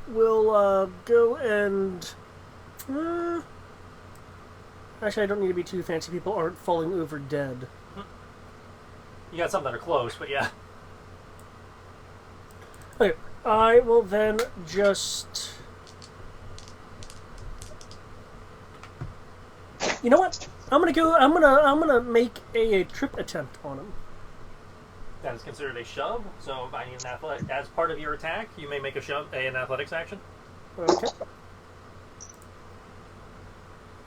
will go and... actually, I don't need to be too fancy. People aren't falling over dead. You got some that are close, but yeah. Okay, I will then just... You know what? I'm gonna make a trip attempt on him. That is considered a shove, so I need an athletic. As part of your attack, you may make an athletics action. Okay.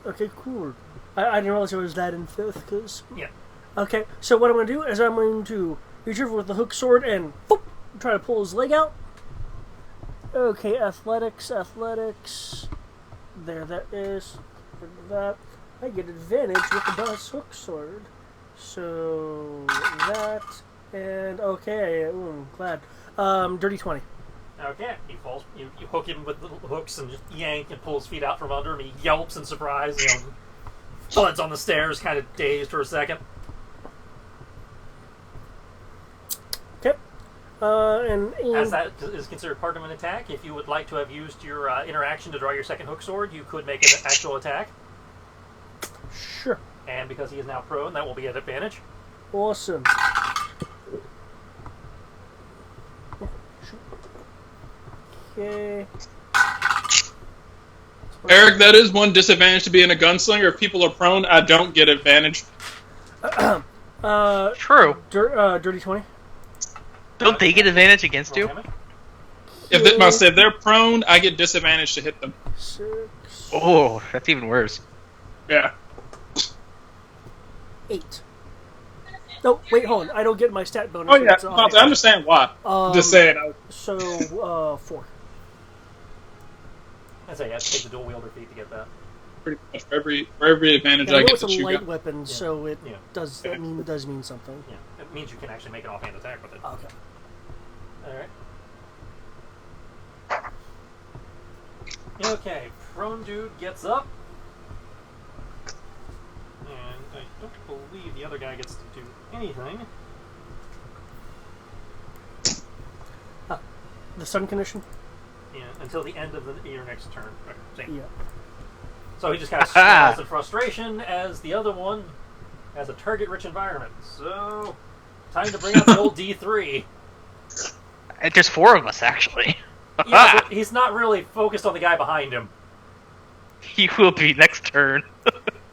Okay, cool. I didn't realize it was that in 5th, because... Yeah. Okay, so what I'm going to do is I'm going to reach over with the hook sword and boop, try to pull his leg out. Okay, athletics. There, that is. For that, I get advantage with the boss hook sword. So, that, and okay, I'm glad. Dirty 20. Okay, he falls. You hook him with the hooks and just yank and pull his feet out from under him. He yelps in surprise. Buds on the stairs, kind of dazed for a second. Okay. As that is considered part of an attack, if you would like to have used your interaction to draw your second hook sword, you could make an actual attack. Sure. And because he is now prone, that will be at advantage. Awesome. Okay. Eric, that is one disadvantage to being a gunslinger. If people are prone, I don't get advantage. True. Dirty 20. Don't they get advantage against you? If they're prone, I get disadvantage to hit them. 6. Oh, that's even worse. Yeah. 8. No, wait, hold on. I don't get my stat bonus. Oh yeah, I understand why. Just saying. So, 4. I'd say you have to take the dual wielder feat to get that. Pretty much for every advantage I I know get it's a that you light got. weapon, so it Yeah. does mean something. Yeah, it means you can actually make an offhand attack with it. Okay. Alright. Okay, prone dude gets up. And I don't believe the other guy gets to do anything. The sun condition? Yeah, until the end of your next turn. Right, Yeah. So he just kind of snarls in frustration as the other one has a target-rich environment. So, time to bring out the old D3. And there's 4 of us, actually. Yeah, but he's not really focused on the guy behind him. He will be next turn.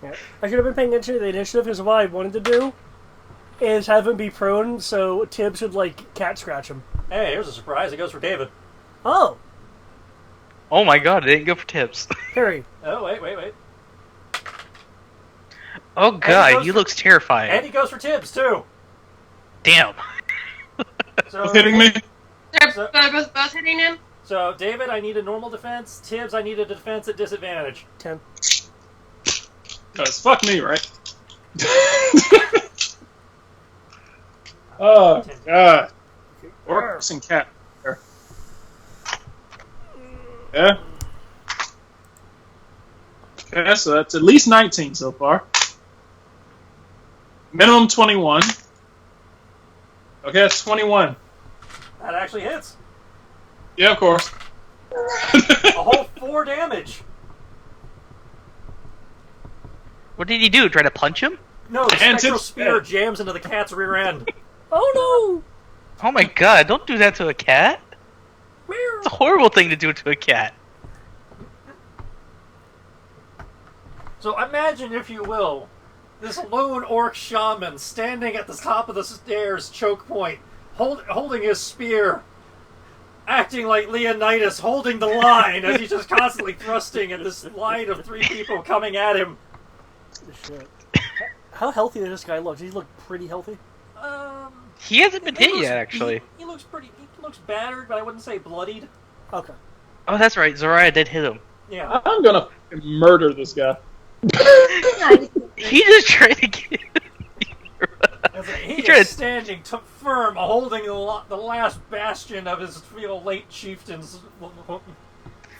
Yeah. I should have been paying attention to the initiative because what I wanted to do is have him be prone so Tibbs would, cat scratch him. Hey, here's a surprise. It goes for David. Oh! Oh my god, I didn't go for tips. Harry. Oh, wait. Oh god, he looks terrifying. And he goes for Tibbs, too. Damn. So, Hitting me? So- They're both hitting him? So, David, I need a normal defense. Tibbs, I need a defense at disadvantage. 10. Cause fuck me, right? Oh god. Orcs and cat. Yeah. Okay, so that's at least 19 so far. Minimum 21. Okay, that's 21. That actually hits. Yeah, of course. A whole 4 damage. What did he do? Try to punch him? No, the And spectral Tibbs- spear jams into the cat's rear end. Oh Oh my god, don't do that to a cat. It's a horrible thing to do to a cat. So imagine, if you will, this lone orc shaman standing at the top of the stairs choke point, holding his spear, acting like Leonidas holding the line as he's just constantly thrusting at this line of 3 people coming at him. no! Shit. How healthy does this guy look? Does he look pretty healthy? He hasn't been He hit looks- yet, actually. He looks pretty. He looks battered, but I wouldn't say bloodied. Okay. Oh, that's right, Zariah did hit him. Yeah. I'm gonna fucking murder this guy. He just tried to get... He tried is to- standing firm, holding the last bastion of his late chieftain's fortress.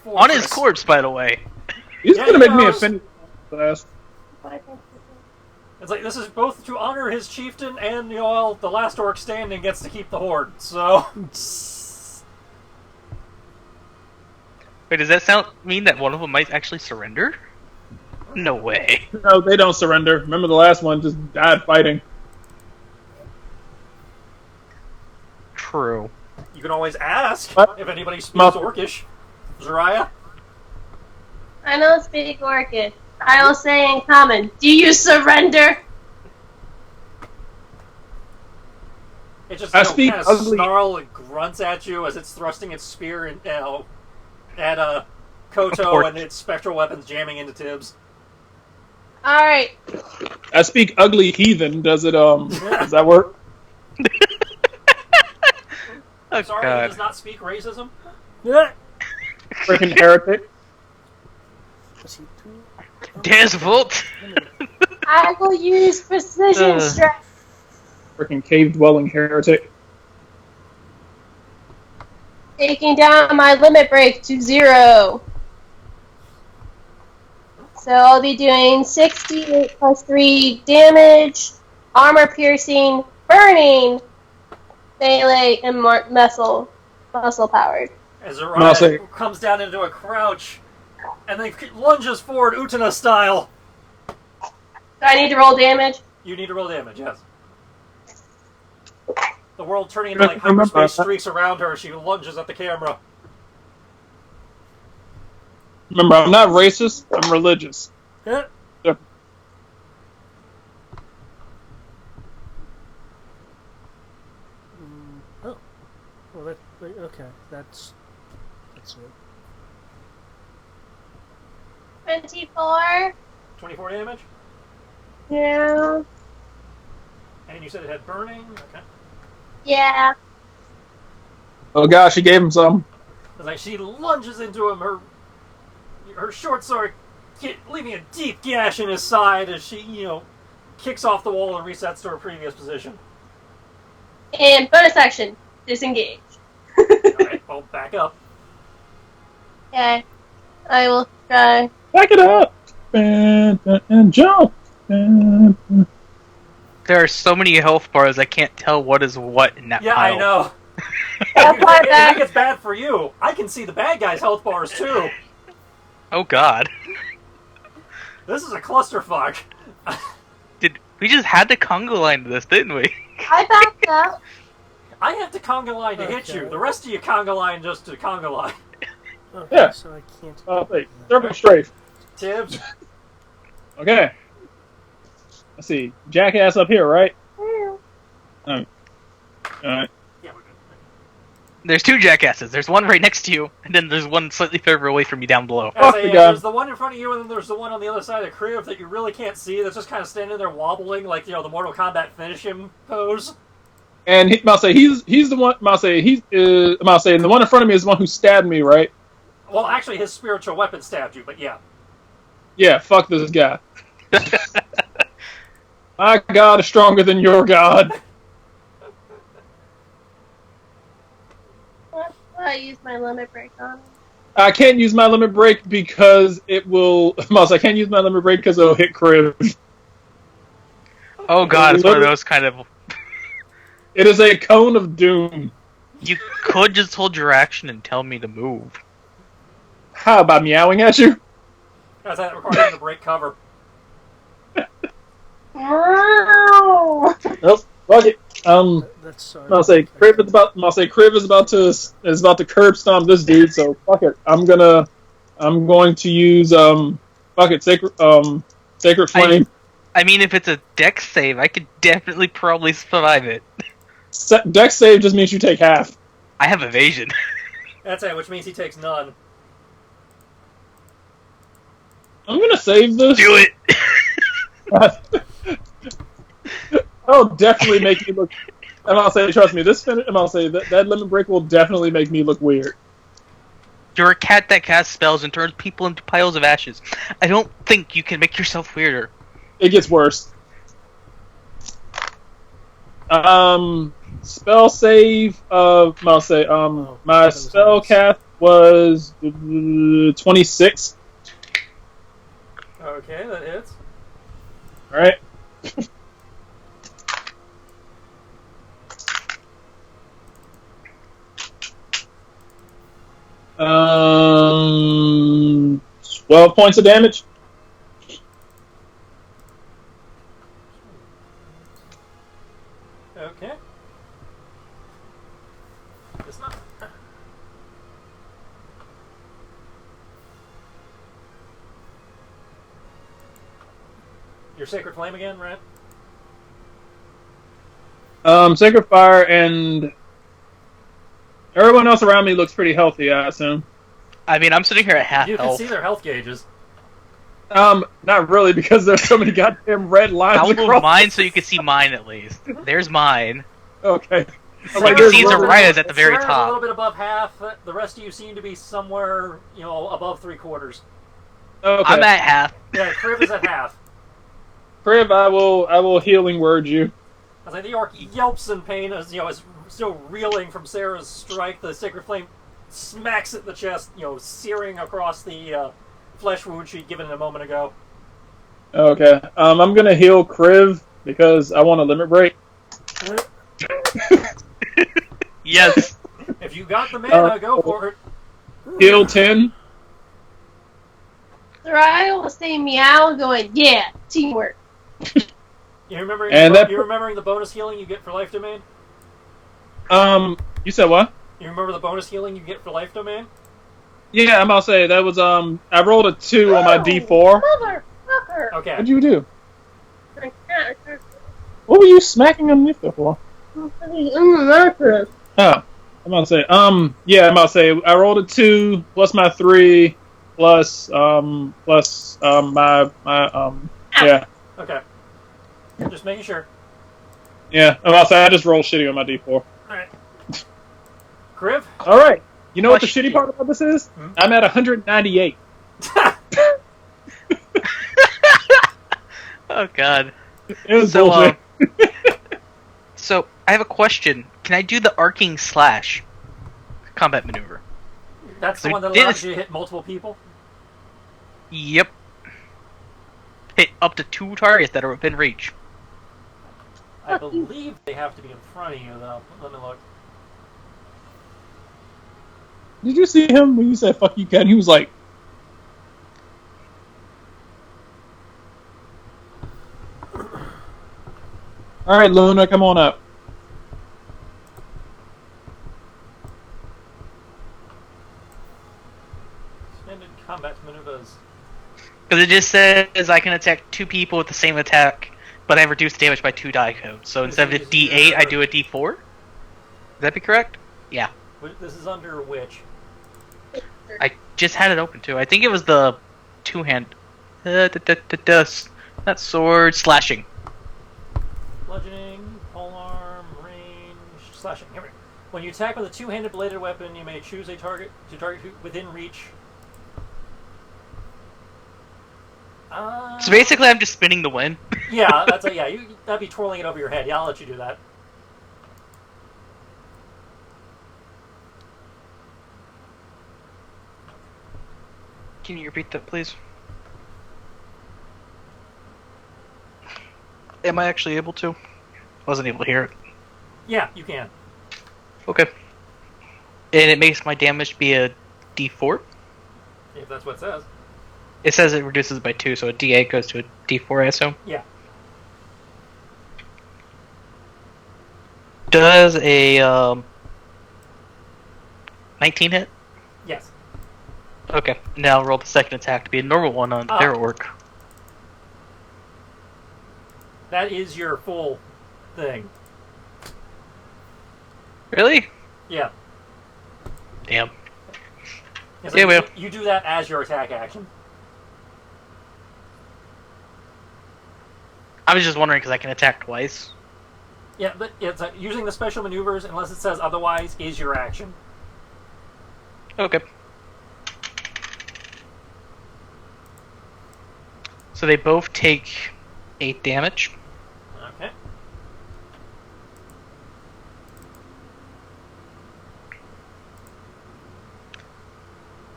On his corpse, by the way. He's Yeah, gonna he make me knows. offended. Fast. It's like, this is both to honor his chieftain and, the last orc standing gets to keep the horde, so... Wait, does that mean that one of them might actually surrender? No way. No, they don't surrender. Remember the last one just died fighting. True. You can always ask What? if anybody speaks Muff. Orcish. Zariah? I don't speak Orcish. I will say in common, do you surrender? It just I speak kind of ugly. snarl and grunts at you as it's thrusting its spear at Koto and its spectral weapons jamming into Tibbs. Alright. I speak ugly heathen. Does it does that work? Oh, Sorry, God. he does not speak racism. Yeah. Freaking heretic. Let's see, Des Volt! I will use precision strike. Freaking cave dwelling heretic. Taking down my limit break to 0. So I'll be doing 68 plus 3 damage, armor piercing, burning, melee, and muscle powered. As I'll say- Zariah comes down into a crouch and then lunges forward Utana style. Do I need to roll damage? You need to roll damage, yes. The world turning into like Remember- hyperspace streaks around her as she lunges at the camera. Remember, I'm not racist. I'm religious. Yeah. Yep. Oh. Well, okay. That's it. 24. 24 damage? Yeah. And you said it had burning? Okay. Yeah. Oh gosh, she gave him some. It's like she lunges into him, her short sword leaving a deep gash in his side as she, kicks off the wall and resets to her previous position. And bonus action, disengage. Alright, well, back up. Okay. I will try. Back it up and jump. And There are so many health bars, I can't tell what is what in that Yeah, pile. I know. That's why I that- think it's bad for you. I can see the bad guys' health bars, too. Oh, God. This is a clusterfuck. We just had to Congo line to this, didn't we? I backed up. I have to conga line to hit you. Okay. The rest of you conga line just to conga line. Okay, Yeah. so I can't. wait, serpent strafe. Tibbs? Okay. Let's see, jackass up here, right? Alright. Yeah, we're good. There's two jackasses. There's one right next to you, and then there's one slightly further away from you down below. Fuck the gun. There's the one in front of you, and then there's the one on the other side of the crib that you really can't see. That's just kind of standing there wobbling, like the Mortal Kombat finish him pose. And he's the one. And the one in front of me is the one who stabbed me, right? Well, actually, his spiritual weapon stabbed you, but yeah. Yeah, fuck this guy. My God is stronger than your God. I use my limit break on it. I can't use my limit break because it will. I can't use my limit break because it'll hit crib. Oh, God, it's one of those kind of... It is a cone of doom. You could just hold your action and tell me to move. How, by meowing at you? That's that requires him to break cover. No! Nope. Fuck it. That's sorry. I'll say Crib is about to curb stomp this dude. So fuck it. I'm going to use fuck it, sacred flame. I mean, if it's a dex save, I could definitely probably survive it. Dex save just means you take half. I have evasion. That's it, which means he takes none. I'm gonna save this. Do it! That'll definitely make you look. And I'll say, trust me, that limit break will definitely make me look weird. You're a cat that casts spells and turns people into piles of ashes. I don't think you can make yourself weirder. It gets worse. Spell save. My spell cast was 26. Okay, that hits. All right. 12 points of damage. Okay. It's not. Your Sacred Flame again, right? Sacred Fire and everyone else around me looks pretty healthy, I assume. I mean, I'm sitting here at half You can health. see their health gauges. Not really, because there's so many goddamn red lines I'll move across. mine so you can see mine at least. There's mine. Okay. So Like, you can there's see one- Zoraya's at the very Sarah's a little top. bit above half. The rest of you seem to be somewhere, above 3/4. Okay. I'm at half. Yeah, Crib is at half. Crib, I will healing word you. I was like, the orc yelps in pain as is still reeling from Sarah's strike. The Sacred Flame smacks it in the chest, searing across the flesh wound she'd given a moment ago. Okay. I'm gonna heal Kriv because I want a limit break. Yes. If you got the mana, go for it. Heal 10. Soraya will say meow, going, yeah, teamwork. You remembering, And that- you remembering the bonus healing you get for Life Domain? You said what? You remember the bonus healing you get for Life Domain? Yeah, I'm about to say that was I rolled a 2 on my D4. Motherfucker! Okay. What'd you do? I can't. What were you smacking underneath there for? I'm the Oh, I'm about to say yeah, I'm about to say I rolled a 2 plus my 3 plus my yeah. Okay. Just making sure. Yeah, I'm about to say I just rolled shitty on my D4. Alright. Kriv? All right. You know what the Question. shitty part about this is? Hmm? I'm at 198. Oh god. It was So, bullshit. So I have a question. Can I do the arcing slash combat maneuver? That's the So one that this- allows you to hit multiple people? Yep. Hit up to 2 targets that are within reach. I believe they have to be in front of you, though. Let me look. Did you see him when you said "fuck you, Ken"? He was like, "All right, Luna, come on up." Standard combat maneuvers. Because it just says I can attack 2 people with the same attack, but I reduce damage by 2 die codes. So instead of a D8, I do a D4? Would that be correct? Yeah. This is under which? I just had it open too. I think it was the 2-hand. Not sword, slashing. Bludgeoning, polearm, range, slashing. Here we go. When you attack with a two-handed bladed weapon, you may choose a target to target within reach. So basically, I'm just spinning the wind. Yeah, that'd be twirling it over your head. Yeah, I'll let you do that. Can you repeat that, please? Am I actually able to? Wasn't able to hear it. Yeah, you can. Okay. And it makes my damage be a D4? If that's what it says. It says it reduces by 2, so a D8 goes to a D4, I assume. Yeah. Does a 19 hit? Yes. Okay. Now roll the second attack to be a normal one on their orc. That is your full thing. Really? Yeah. Damn. It's Yeah, well. You do that as your attack action. I was just wondering because I can attack twice. Yeah, but it's using the special maneuvers, unless it says otherwise, is your action. Okay. So they both take 8 damage. Okay.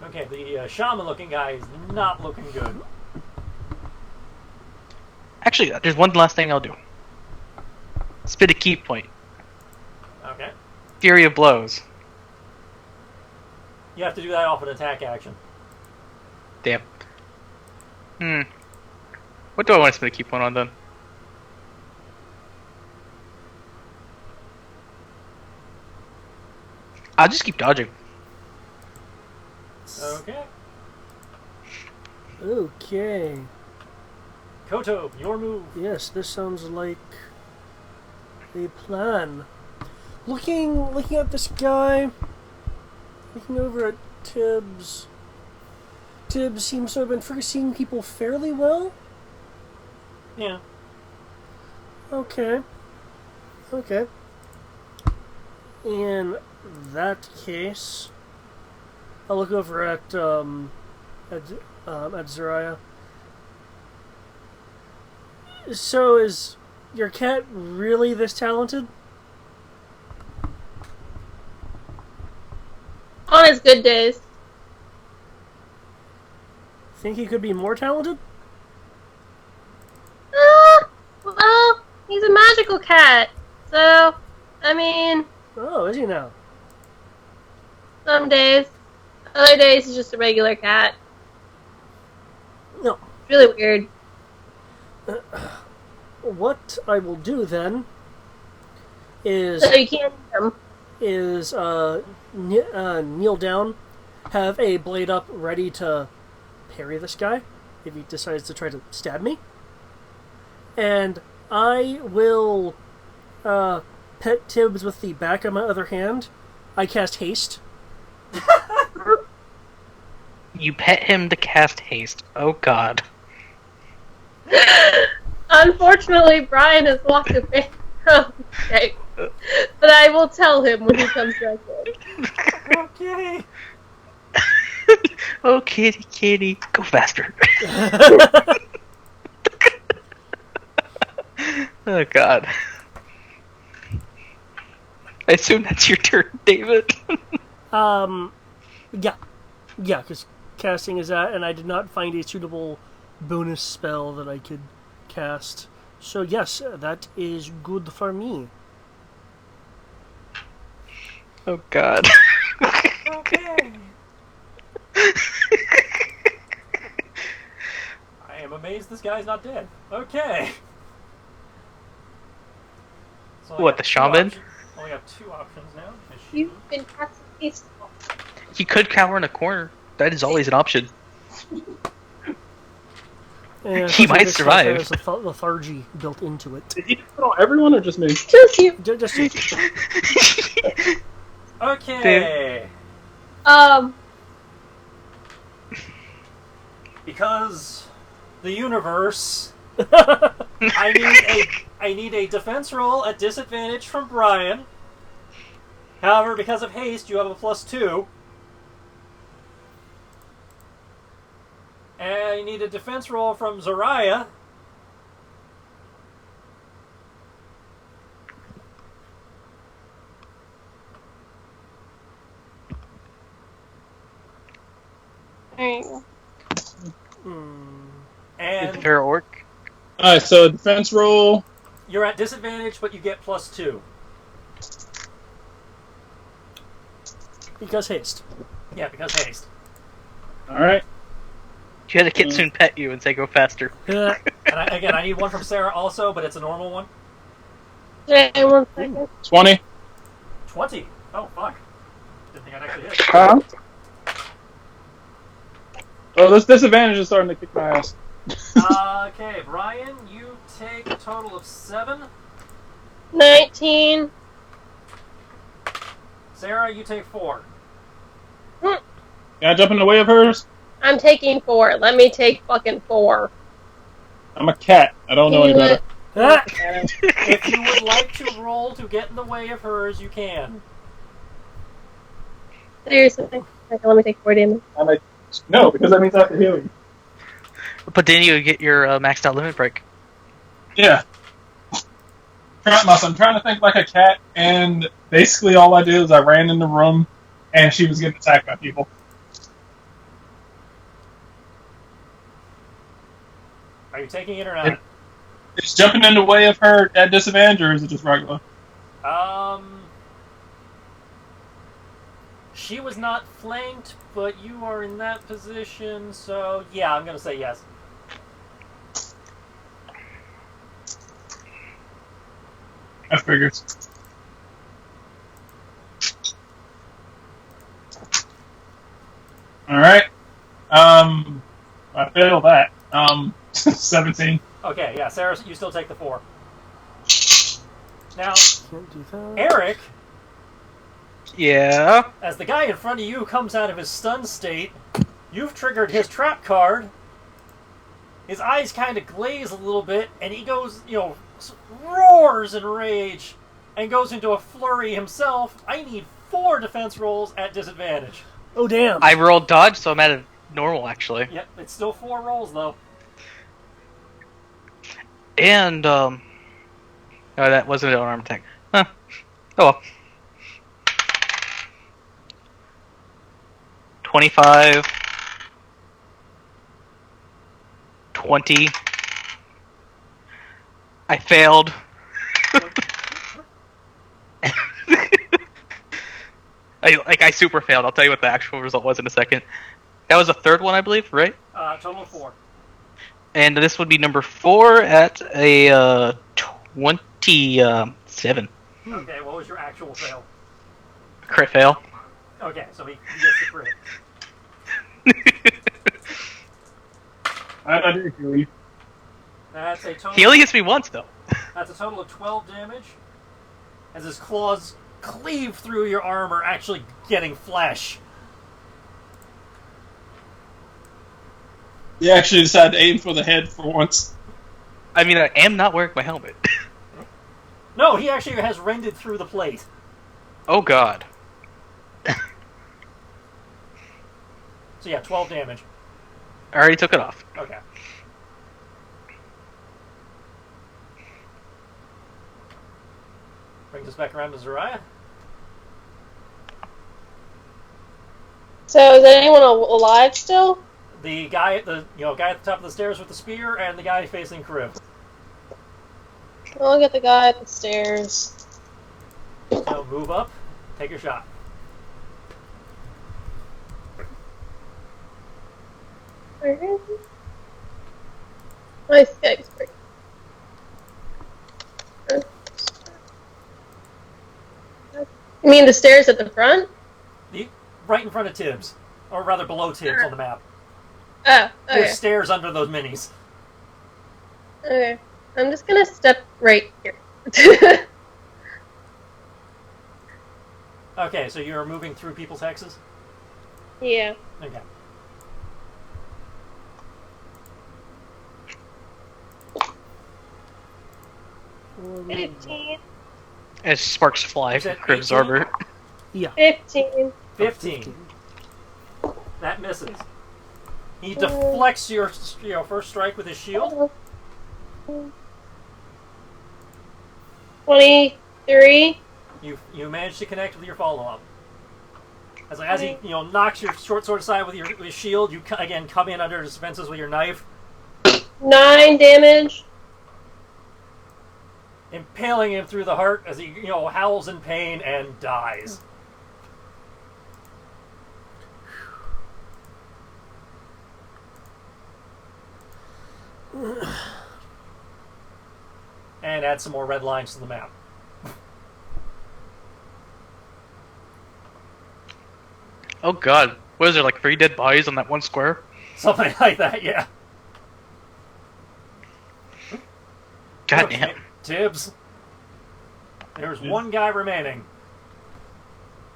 Okay, the shaman-looking guy is not looking good. Actually, there's one last thing I'll do. Spit a key point. Okay. Fury of blows. You have to do that off an attack action. Damn. What do I want to spend a key point on then? I'll just keep dodging. Okay. Okay. Koto, your move. Yes, this sounds like a plan. Looking at this guy, looking over at Tibbs. Tibbs seems to have been seeing people fairly well. Yeah. Okay. Okay. In that case, I'll look over at Zariah. So is your cat really this talented? On his good days. Think he could be more talented? Well, he's a magical cat. So, I mean, Oh, is he now? some days. Other days, he's just a regular cat. No. It's really weird. What I will do then is So you can't eat him. kneel down, have a blade up ready to parry this guy if he decides to try to stab me, and I will pet Tibbs with the back of my other hand. I cast haste. You pet him to cast haste. Oh god. Unfortunately, Brian has walked away from okay. But I will tell him when he comes back in. Okay. Oh, kitty, go faster. Oh god. I assume that's your turn, David. Yeah, because casting is that, and I did not find a suitable bonus spell that I could cast. So yes, that is good for me. Oh god. Okay. I am amazed this guy's not dead. Okay. So I What, got the two shaman? options- Only have two options now. You've been casting peaceful. He could cower in a corner. That is always an option. And He might this survive. has lethargy built into it. Did he put on everyone or just me? Just you. Just Okay. Because the universe, I need a defense roll at disadvantage from Brian. However, because of haste, you have a +2. And you need a defense roll from Zariah. There you go. And Fair orc. Alright, so defense roll. you're at disadvantage, but you get +2. because haste. Yeah, because haste. Alright. You had a kitsune pet you and say go faster. Yeah. And I need one from Sarah also, but it's a normal one. Okay, 1 second. 20. 20. Oh, fuck. Didn't think I'd actually hit. Huh? Oh, this disadvantage is starting to kick my ass. Okay, Brian, you take a total of 7. 19. Sarah, you take 4. Can I jump in the way of hers? I'm taking 4. Let me take fucking 4. I'm a cat. I don't know any better. Ah! If you would like to roll to get in the way of hers, you can. Seriously. Okay, let me take 4 damage. I'm like, no, because that means I have to heal you. But then you get your maxed out limit break. Yeah. I'm trying to think like a cat, and basically all I did is I ran in the room, and she was getting attacked by people. Are you taking it or not? Is jumping in the way of her at disadvantage, or is it just regular? She was not flanked, but you are in that position, so yeah, I'm gonna say yes. figures. All right. I failed that. 17. Okay, yeah, Sarah, you still take the 4. Now, Can't do that. Eric, Yeah. as the guy in front of you comes out of his stun state, you've triggered his trap card. His eyes kind of glaze a little bit, and he goes, roars in rage, and goes into a flurry himself. I need 4 defense rolls at disadvantage. Oh, damn. I rolled dodge, so I'm at a normal, actually. Yep, it's still 4 rolls, though. And, oh, that wasn't an arm attack. Huh. Oh well. 25. 20. I failed. I super failed. I'll tell you what the actual result was in a second. That was the third one, I believe, right? Total of 4. And this would be number 4 at a 27. Okay, what was your actual fail? Crit fail. Okay, so he gets the crit. I didn't heal you. That's a total. He only hits me once, though. That's a total of 12 damage. As his claws cleave through your armor, actually getting flesh. He actually decided to aim for the head for once. I mean, I am not wearing my helmet. No, he actually has rended through the plate. Oh, God. So yeah, 12 damage. I already took it off. Okay. Brings us back around to Zariah. So is anyone alive still? The guy at the guy at the top of the stairs with the spear, and the guy facing Crib. I'll get the guy at the stairs. So move up, take your shot. My Skype's breaking. You mean the stairs at the front? Right in front of Tibbs, or rather below Tibbs on the map. Oh, okay. There's stairs under those minis. Okay. I'm just gonna step right here. Okay, so you're moving through people's hexes? Yeah. Okay. Um, 15. As sparks fly You from said Crib's 18? armor. Yeah. 15. 15. That misses. He deflects your first strike with his shield. 23. You manage to connect with your follow-up. As he knocks your short sword aside with your shield, you again come in under his defenses with your knife, 9 damage. impaling him through the heart as he howls in pain and dies. And add some more red lines to the map. Oh, God. What is there, like 3 dead bodies on that one square? Something like that, yeah. God damn. Tibbs. There's one guy remaining.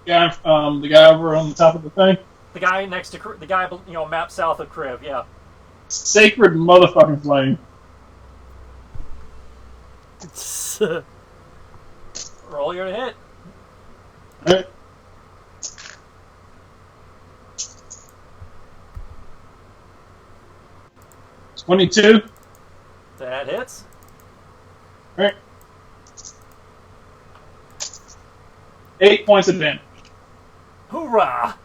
Yeah, the guy over on the top of the thing. The guy next to the guy, map south of Kriv. Yeah. Sacred motherfucking flame. Roll your hit. Right. $22. That hits. Right. 8 points of damage. Hoorah!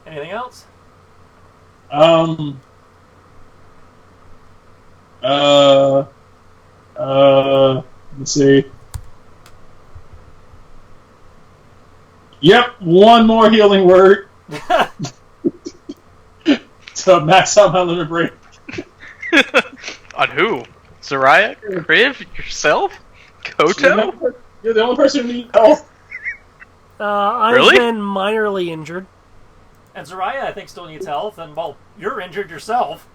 Anything else? Let's see. Yep, one more healing word to max out my limit break. On who? Zarya? Kriv? Yourself? Koto? You're the only person who needs health. I've Really? been minorly injured. And Zarya, I think, still needs health, and, well, you're injured yourself.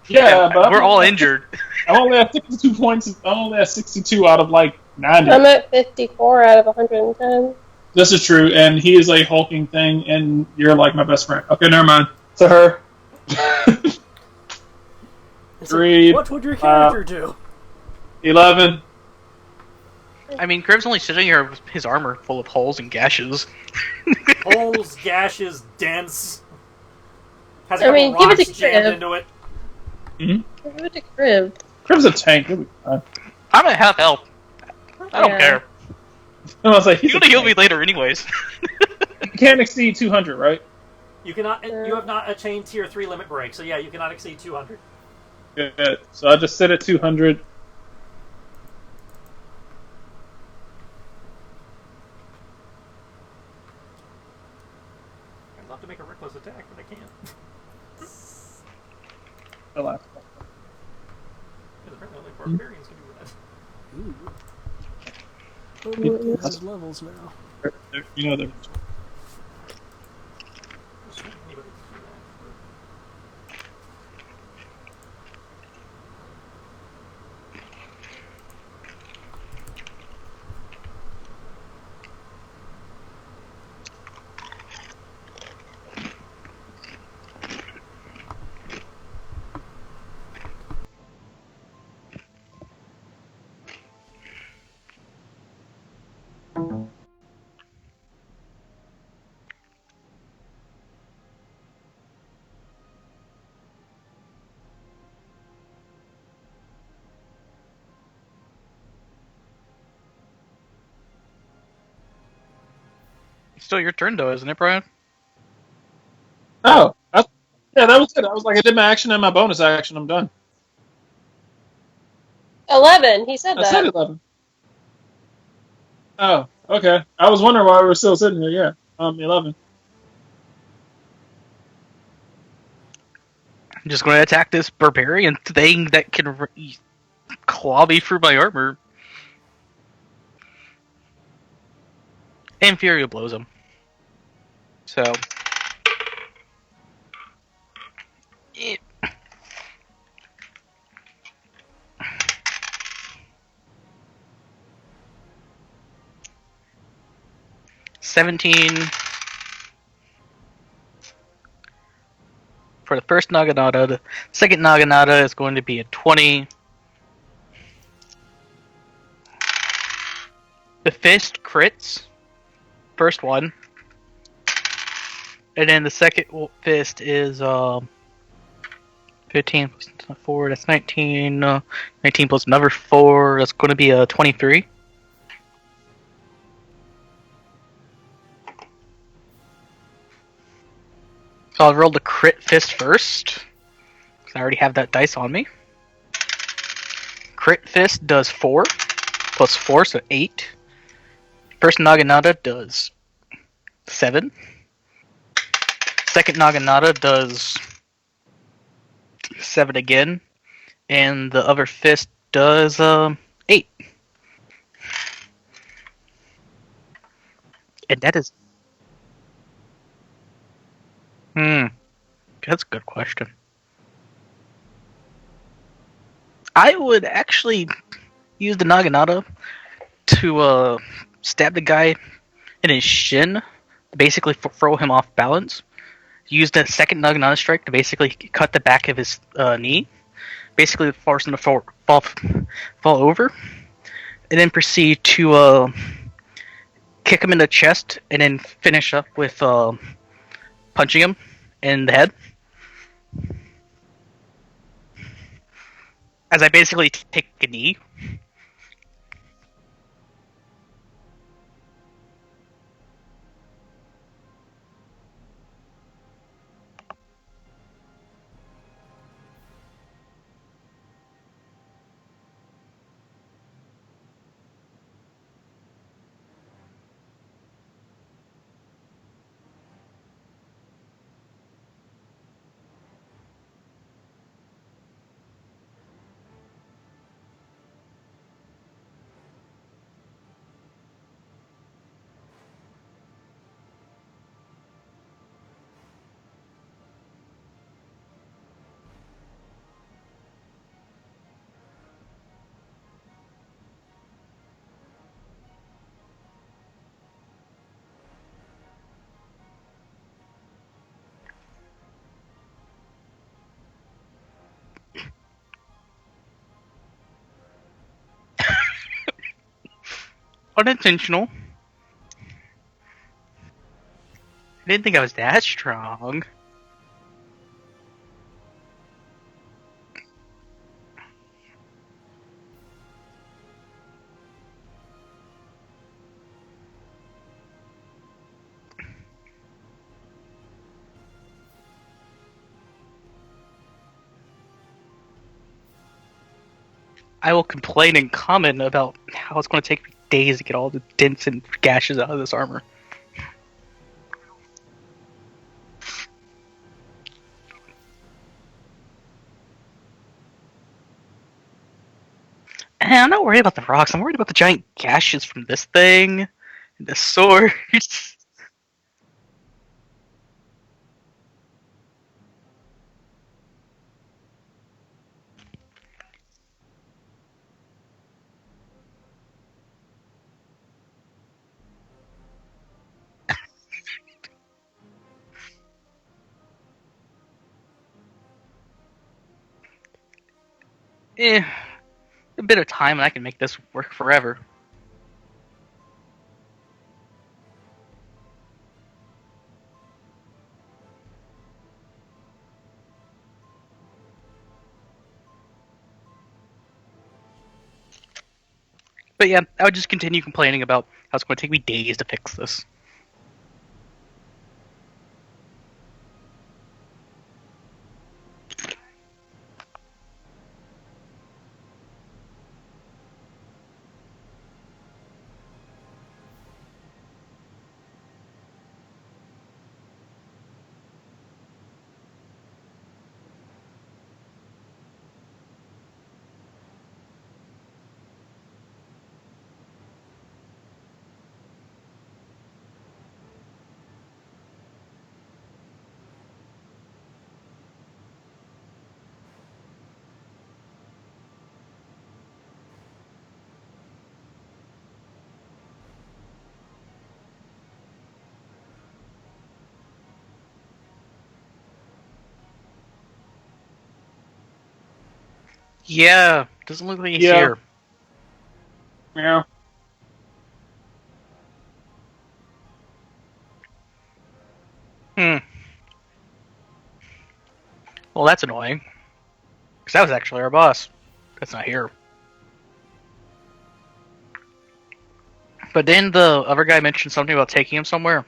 Yeah, but We're all injured. I only have 62 points. I only have 62 out of like 90. I'm at 54 out of 110. This is true, and he is a hulking thing, and you're like my best friend. Okay, never mind. To her. Three, What would your character do? 11. I mean, Kriv's only sitting here with his armor full of holes and gashes. Holes, gashes, dents. Has a I mean, couple give it rocks to jammed Kriv. into it. Give it to Kriv. Crib's a tank. He'll be fine. I'm at half health. I don't Yeah. care. I was like, You're gonna heal me later anyways. You can't exceed 200, right? You cannot. You have not attained tier 3 limit break, so yeah, you cannot exceed 200. Good. So I just sit at 200. I'd love to make a reckless attack, but I can't. Relax. Because apparently only barbarians can do that. Ooh. It has levels now. You know, they're. Anybody can do that. It's still your turn though, isn't it, Brian? Oh, yeah, that was it. I was like, I did my action and my bonus action. I'm done. 11. He said I said that. 11. Oh, okay. I was wondering why we were still sitting here. Yeah, 11. I'm just gonna attack this barbarian thing that can claw me through my armor. And Fury blows him. So. It... 17 for the first Naginata. The second Naginata is going to be a 20. The fist crits. First one. And then the second fist is 15 plus 4, that's 19. 19 plus another 4, that's going to be a 23. So I'll roll the crit fist first, because I already have that dice on me. Crit fist does 4, plus 4, so 8. First Naginata does 7. Second Naginata does 7 again. And the other fist does 8. And that is... That's a good question. I would actually use the Naginata to stab the guy in his shin, basically throw him off balance. Use the second Naginata strike to basically cut the back of his knee, basically force him to fall over, and then proceed to kick him in the chest, and then finish up with punching him in the head. As I basically take a knee. Unintentional. I didn't think I was that strong. I will complain and comment about how it's going to take me days to get all the dents and gashes out of this armor. And I'm not worried about the rocks. I'm worried about the giant gashes from this thing and the sword. A bit of time and I can make this work forever. But yeah, I would just continue complaining about how it's going to take me days to fix this. Yeah, doesn't look like he's Yeah. here. Yeah. Hmm. Well, that's annoying. Because that was actually our boss. That's not here. But then the other guy mentioned something about taking him somewhere.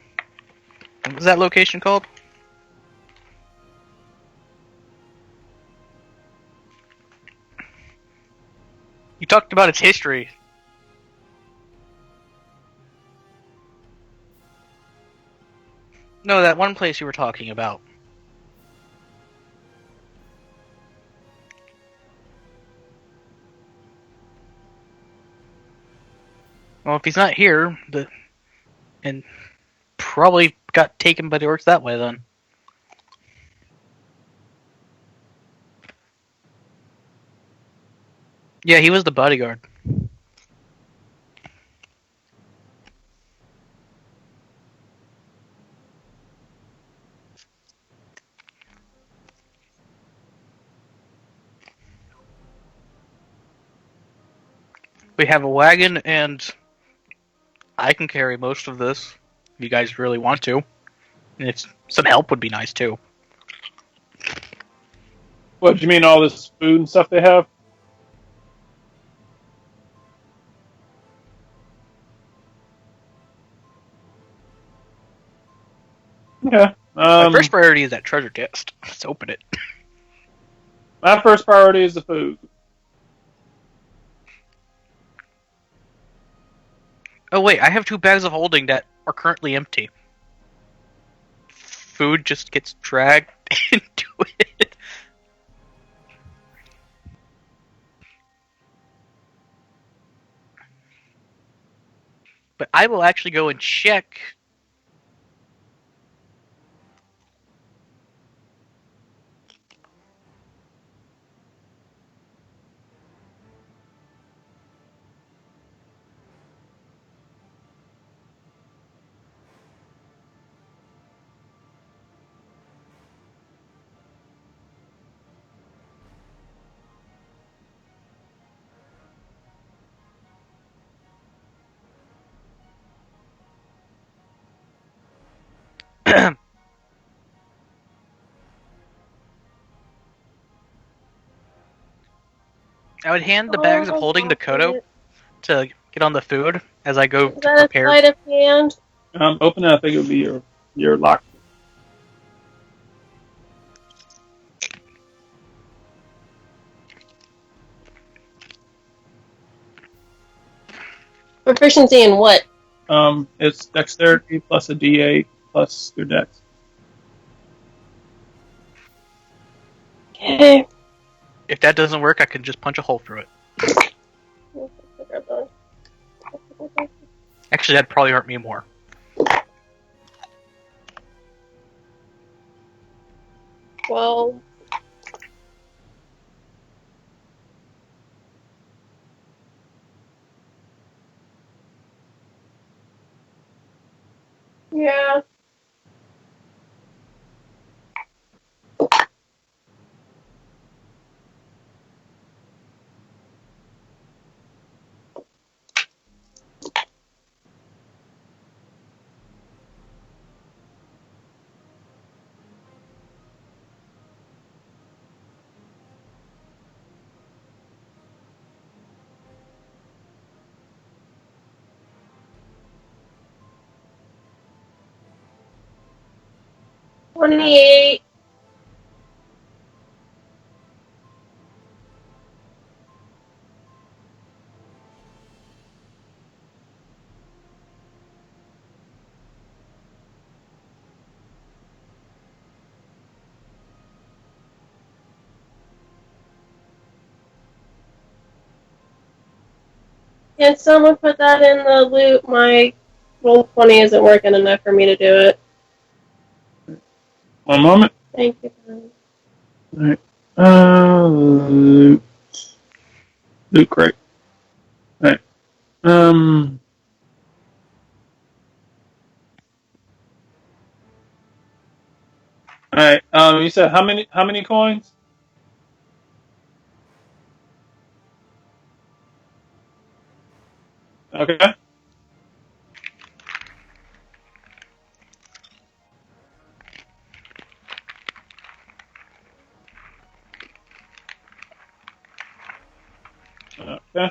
What was that location called? You talked about its history. No, that one place you were talking about. Well, if he's not here, and probably got taken by the orcs that way then. Yeah, he was the bodyguard. We have a wagon, and I can carry most of this. If you guys really want to. And it's some help would be nice too. What do you mean? All this food and stuff they have? Yeah. My first priority is that treasure chest. Let's open it. My first priority is the food. Oh wait, I have 2 bags of holding that are currently empty. Food just gets dragged into it. But I will actually go and check. I would hand the bags of holding to Kodo to get on the food as I go Is to that a prepare. sleight of hand? Open it. I think it would be your lock. Proficiency in what? It's dexterity plus a D8 plus your dex. Okay. If that doesn't work, I can just punch a hole through it. Actually, that'd probably hurt me more. Well. Yeah. $28. Can someone put that in the loot? My roll 20 isn't working enough for me to do it. One moment. Thank you. All right. Loot crate. All right. All right. You said how many coins? Okay. Okay.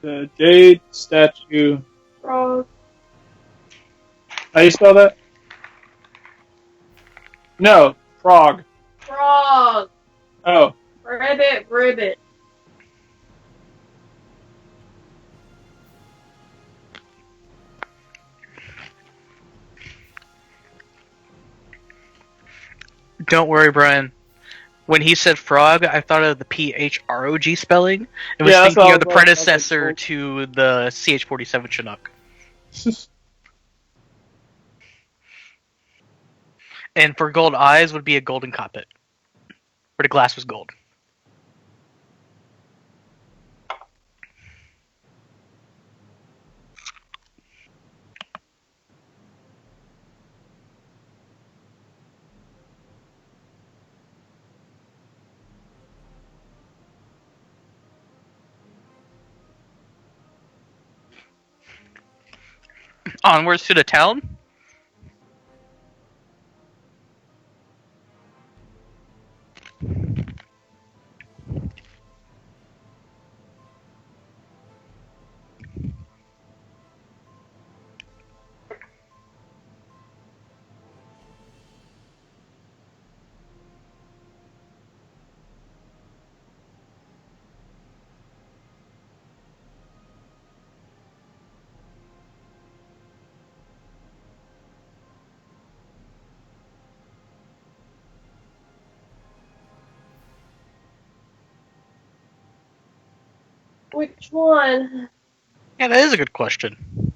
The jade statue. Frog. How you spell that? No, frog. Frog. Oh, Ribbit. Don't worry, Brian. When he said frog, I thought of the PHROG spelling and was Yeah, that's thinking what I of the was like. predecessor to the CH-47 Chinook. And for gold eyes would be a golden cockpit, where the glass was gold. Onwards to the town? Which one? Yeah, that is a good question.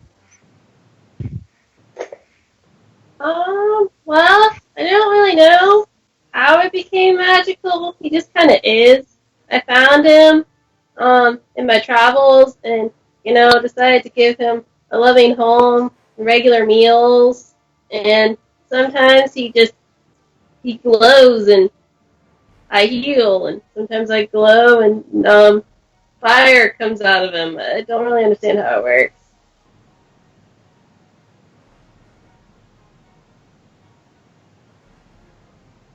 Well, I don't really know how it became magical. He just kind of is. I found him, in my travels and, decided to give him a loving home and regular meals and sometimes he glows and I heal, and sometimes I glow and fire comes out of him. I don't really understand how it works.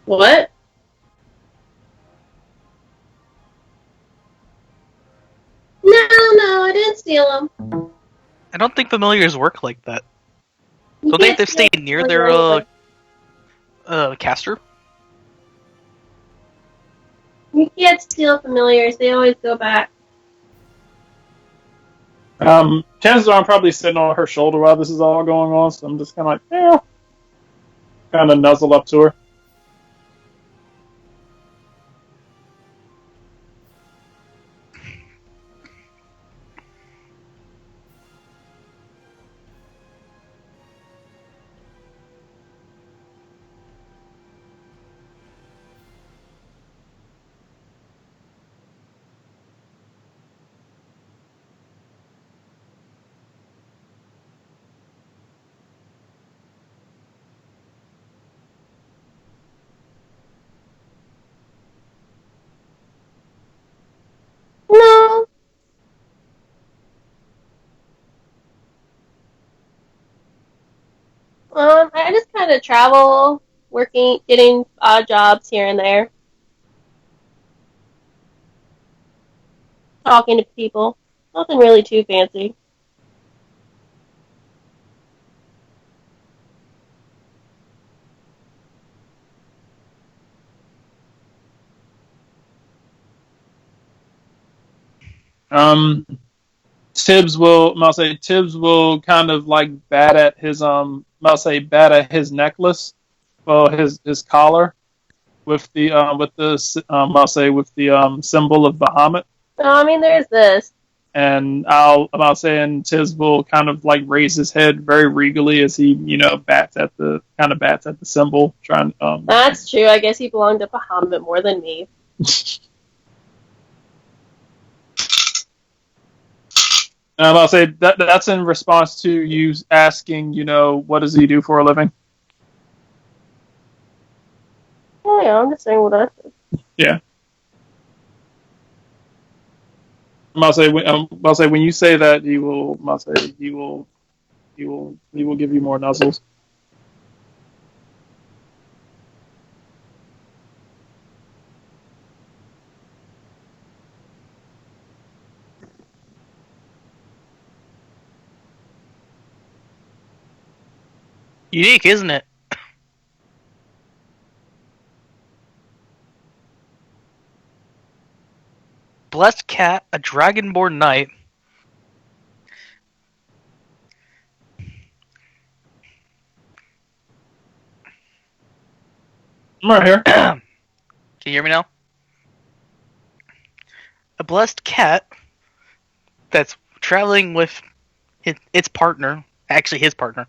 What? No, I didn't steal him. I don't think familiars work like that. You Don't they have can't to stay steal near from their anyone. caster? You can't steal familiars. They always go back. Chances are I'm probably sitting on her shoulder while this is all going on, so I'm just kind of like, yeah, kind of nuzzle up to her. No. I just kind of travel, working, getting odd jobs here and there, talking to people. Nothing really too fancy. Um, Tibbs will kind of like bat at his necklace, well, his collar with the symbol of Bahamut. No, I mean there's this. And and Tibbs will kind of like raise his head very regally as he, bats at the symbol, trying. That's true. I guess he belonged to Bahamut more than me. I'll say that's in response to you asking, what does he do for a living? Oh yeah, I'm just saying what I said. Yeah. I'll say when you say that, he will give you more nuzzles. Unique, isn't it? Blessed cat, a dragonborn knight. I'm right here. Can you hear me now? A blessed cat that's traveling with its partner, actually his partner,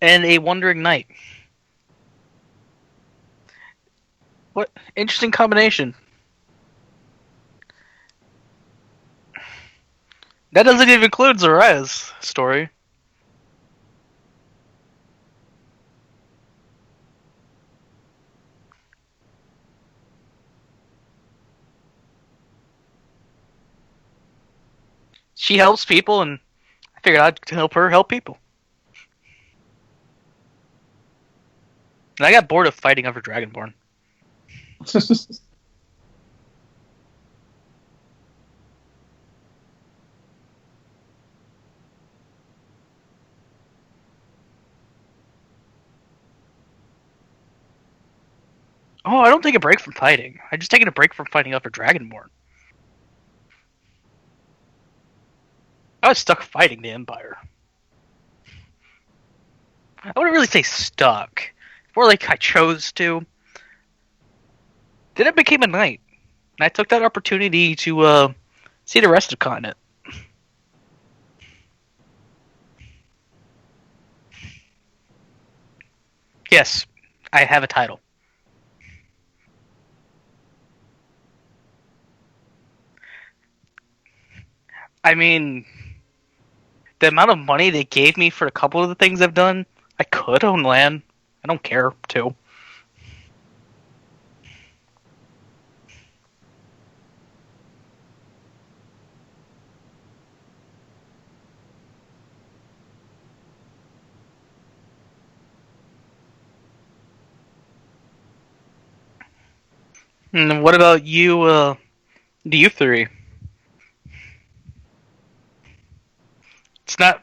and a wandering knight. What interesting combination. That doesn't even include Zoraya's story. She helps people, and I figured I'd help her help people. And I got bored of fighting over Dragonborn. Oh, I don't take a break from fighting. I just taking a break from fighting over Dragonborn. I was stuck fighting the Empire. I wouldn't really say stuck. More like I chose to. Then I became a knight. And I took that opportunity to see the rest of the continent. Yes, I have a title. I mean, the amount of money they gave me for a couple of the things I've done, I could own land. I don't care to. What about you, you three? It's not.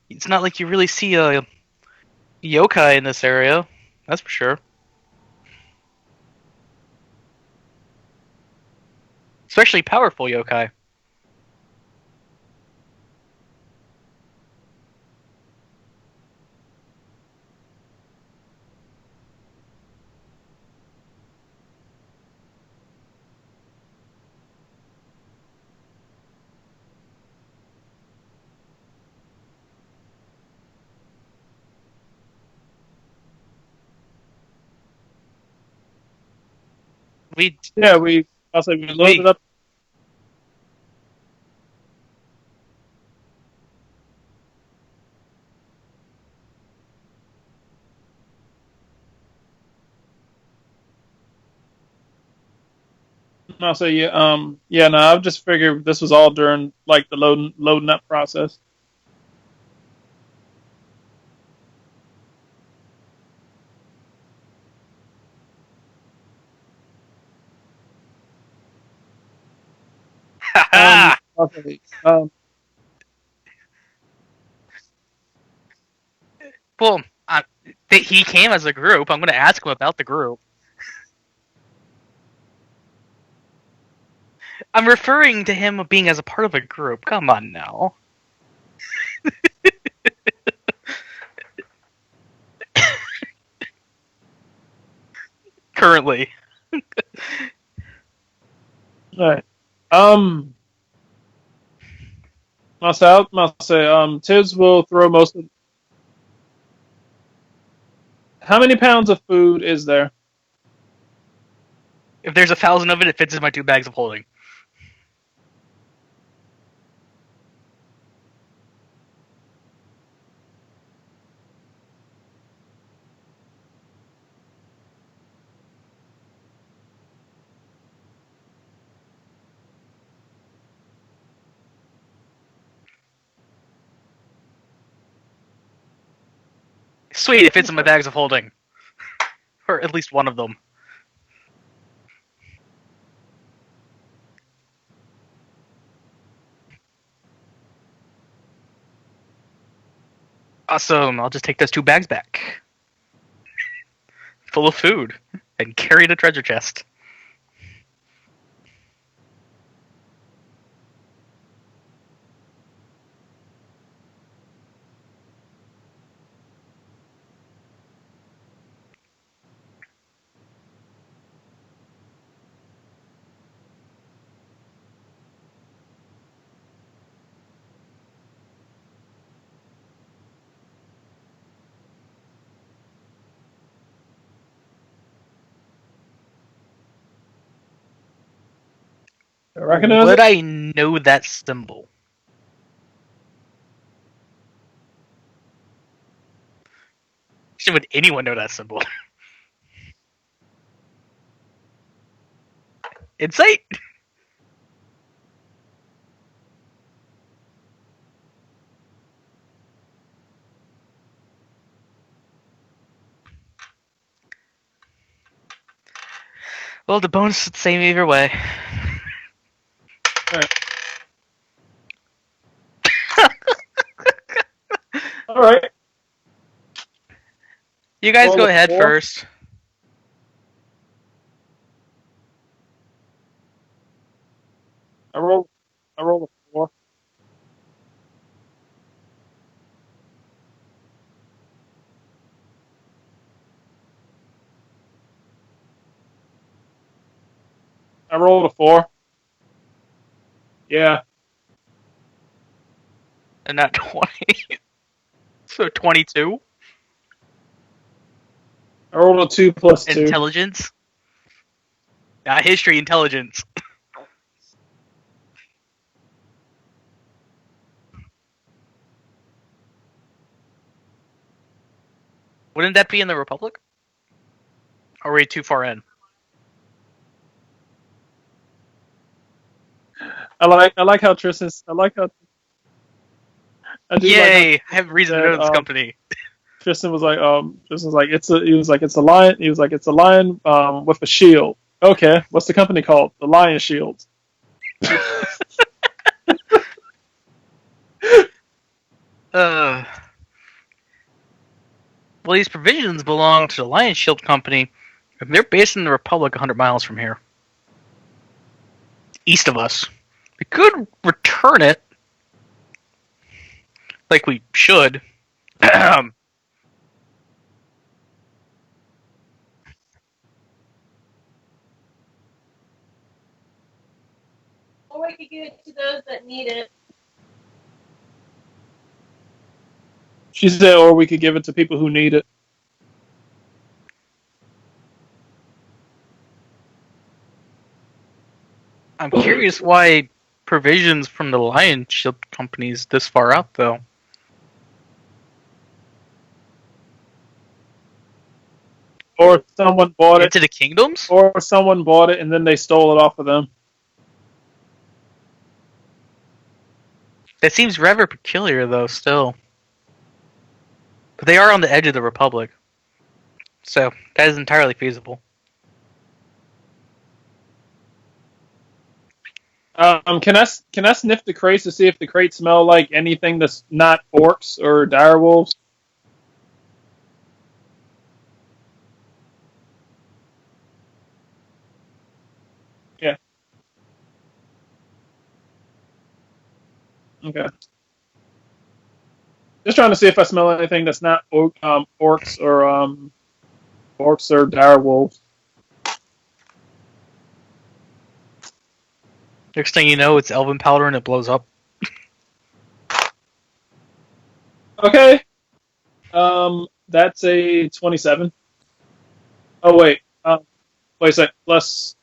It's not like you really see a yokai in this area. That's for sure. Especially powerful yokai. We Yeah, I'll say we loaded we up. I'll say yeah. Yeah. No, I just figured this was all during like the loading up process. haha. Okay. Well, he came as a group. I'm going to ask him about the group. I'm referring to him being as a part of a group. Come on now. Currently, All right. I'll say, Tiz will throw most of. How many pounds of food is there? if there's 1,000 of it, it fits in my 2 bags of holding. Sweet, it fits in my bags of holding, or at least one of them. Awesome. I'll just take those 2 bags back, full of food, and carry the treasure chest. Recognize Would it? I know that symbol? Would anyone know that symbol? Insight? Well, the bonus is the same either way. All right. All right. You guys Roll go a ahead 4. first. I roll. I roll a 4. I rolled a 4. Yeah. And not 20. So 22? I rolled a 2 plus 2. Intelligence? History intelligence. Wouldn't that be in the Republic? Or are we too far in? I like how Tristan's. I like how I do like how Yay! I have reason to said know this company. Tristan was like Tristan's like it's a lion. He was like it's a lion with a shield. Okay, what's the company called? The Lion Shield. Uh, well, these provisions belong to the Lion Shield Company, and they're based in the Republic 100 miles from here. East of us. We could return it, like we should. Or we could give it to those that need it. She said, or we could give it to people who need it. I'm curious why provisions from the Lion Shield Company is this far out, though. Or someone bought it. Into the kingdoms? Or someone bought it and then they stole it off of them. That seems rather peculiar, though, still. But they are on the edge of the Republic. So, that is entirely feasible. Can I sniff the crates to see if the crates smell like anything that's not orcs or direwolves? Yeah. Okay. Just trying to see if I smell anything that's not orcs or direwolves. Next thing you know, it's elven powder and it blows up. Okay. That's a 27. Oh wait. Wait a sec. Plus.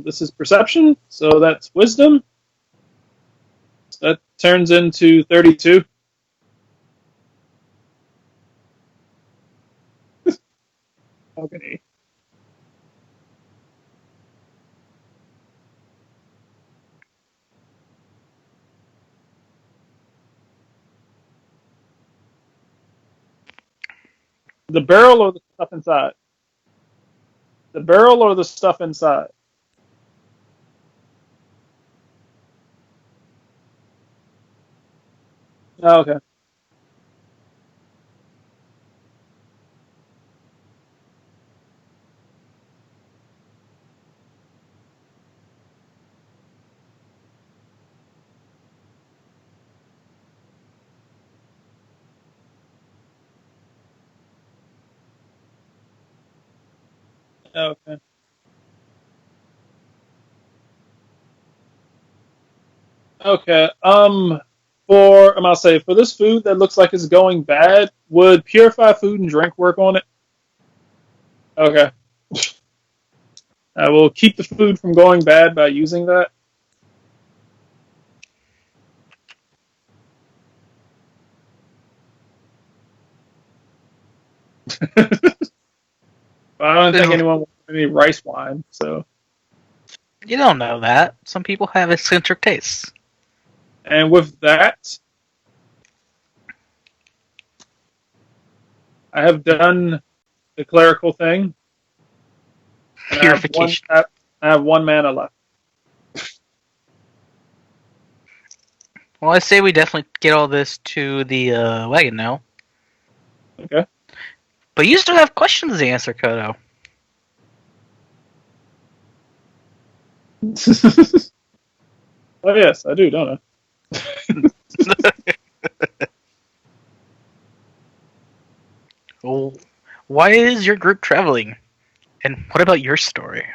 This is perception, so that's wisdom. That turns into 32. Okay. The barrel or the stuff inside? The barrel or the stuff inside? Oh, okay. Okay. Okay. For I'm gonna say for this food that looks like it's going bad, would purify food and drink work on it? Okay. I will keep the food from going bad by using that. I don't think anyone wants any rice wine, so. You don't know that. Some people have eccentric tastes. And with that, I have done the clerical thing. And Purification. I have one mana left. Well, I say we definitely get all this to the wagon now. Okay. But you still have questions to answer, Kodo. Oh yes, I do, don't I? Well, why is your group traveling? And what about your story?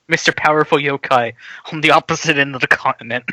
Mr. Powerful Yokai on the opposite end of the continent.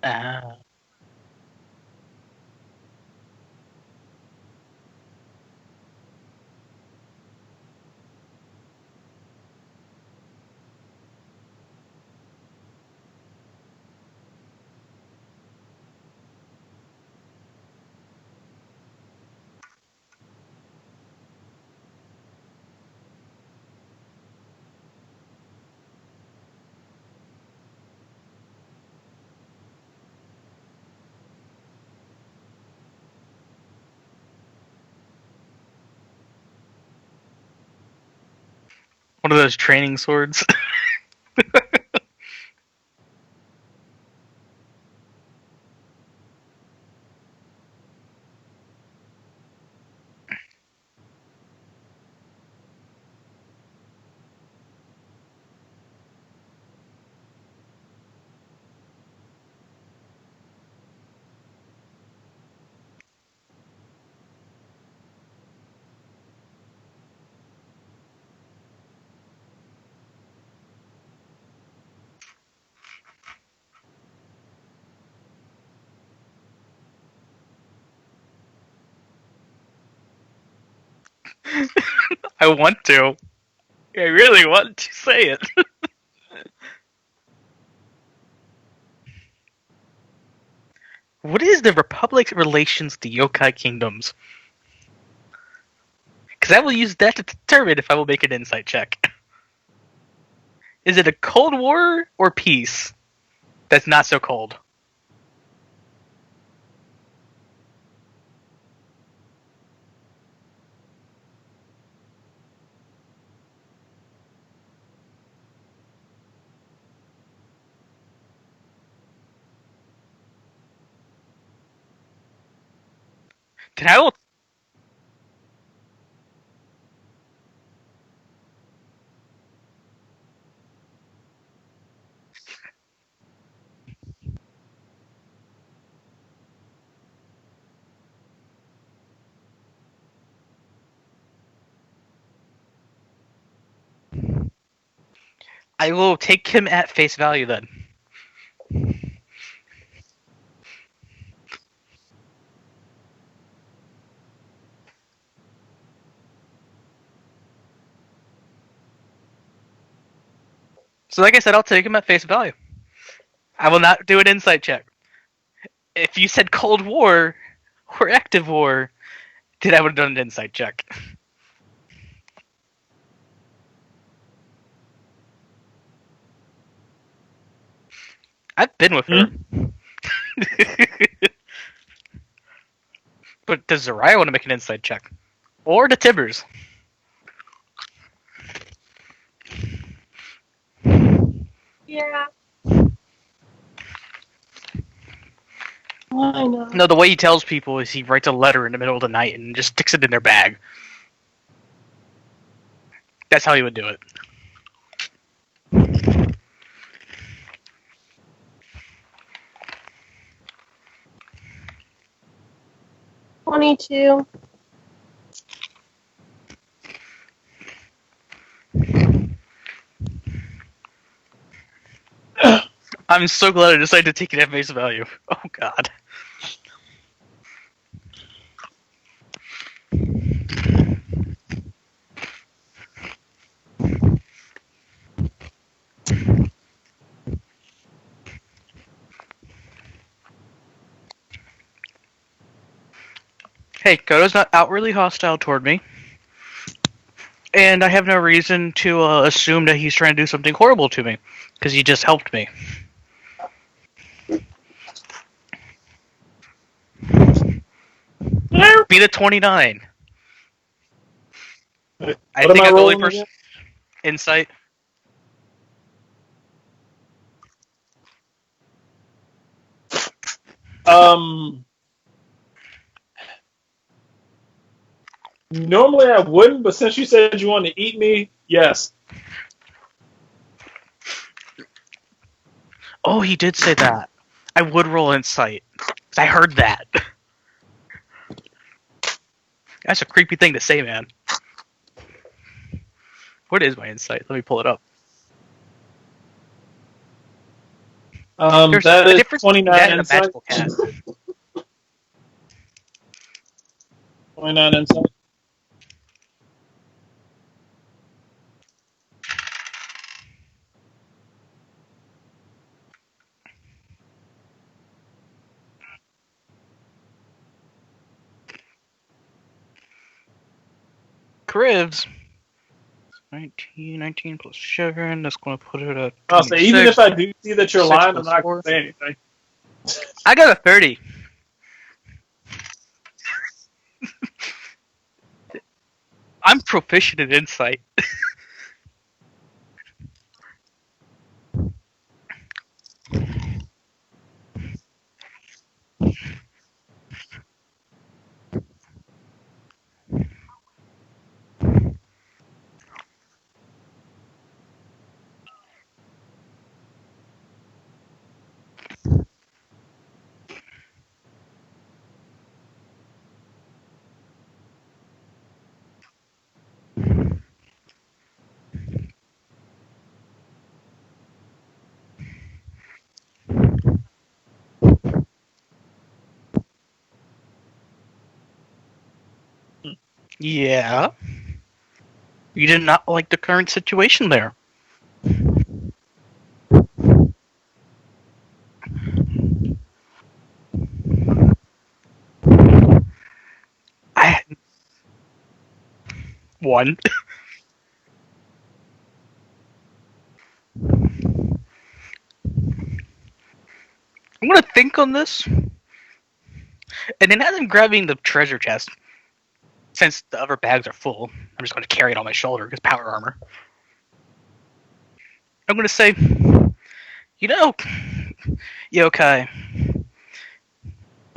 Ah. One of those training swords. I want to. I really want to say it. What is the Republic's relations to yokai kingdoms? Because I will use that to determine if I will make an insight check. Is it a Cold War or peace? That's not so cold. Then I will. I will take him at face value then. So, like I said, I'll take him at face value. I will not do an insight check. If you said Cold War or active war, then I would have done an insight check. I've been with her. But does Zariah want to make an insight check? Or the Tibbers? Yeah. Why not? No, the way he tells people is he writes a letter in the middle of the night and just sticks it in their bag. That's how he would do it. 22. I'm so glad I decided to take it at face value. Oh god. Hey, Kodo's not outwardly hostile toward me. And I have no reason to assume that he's trying to do something horrible to me. Because he just helped me. Beat a 29. I What think am I I'm the only rolling person. again? Insight. Normally I wouldn't, but since you said you wanted to eat me, yes. Oh, he did say that. I would roll insight. I heard that. That's a creepy thing to say, man. What is my insight? Let me pull it up. There's That a is difference between 29 that and a insight. magical cat. 29 insight. Cribs. 19 plus 7. That's going to put it at I'll say, even if 26. I do see that you're 6 lying, I'm plus not going 4. to say anything. I got a 30. I'm proficient in insight. Yeah. You did not like the current situation there. I had one. I'm gonna think on this, and then as I'm grabbing the treasure chest, since the other bags are full, I'm just gonna carry it on my shoulder because power armor. I'm gonna say, you know, Yokai,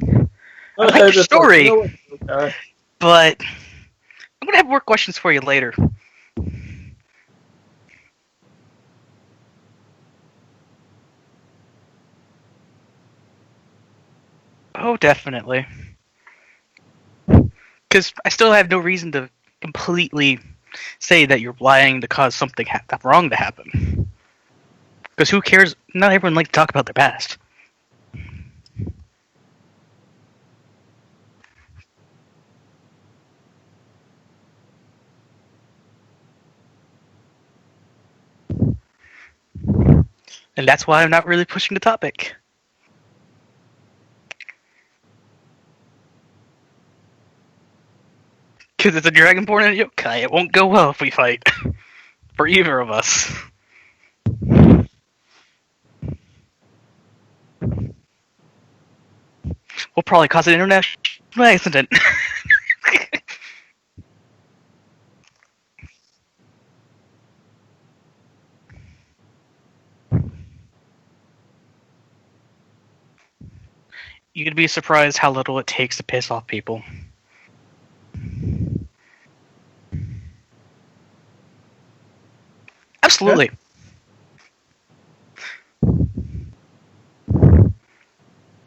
I like Okay, your just like, you story, know what? Okay. but I'm gonna have more questions for you later. Oh, definitely. Because I still have no reason to completely say that you're lying to cause something wrong to happen. Because who cares? Not everyone likes to talk about their past. And that's why I'm not really pushing the topic. Because it's a Dragonborn and a Yokai. It won't go well if we fight. For either of us. We'll probably cause an international accident. You'd be surprised how little it takes to piss off people. Absolutely.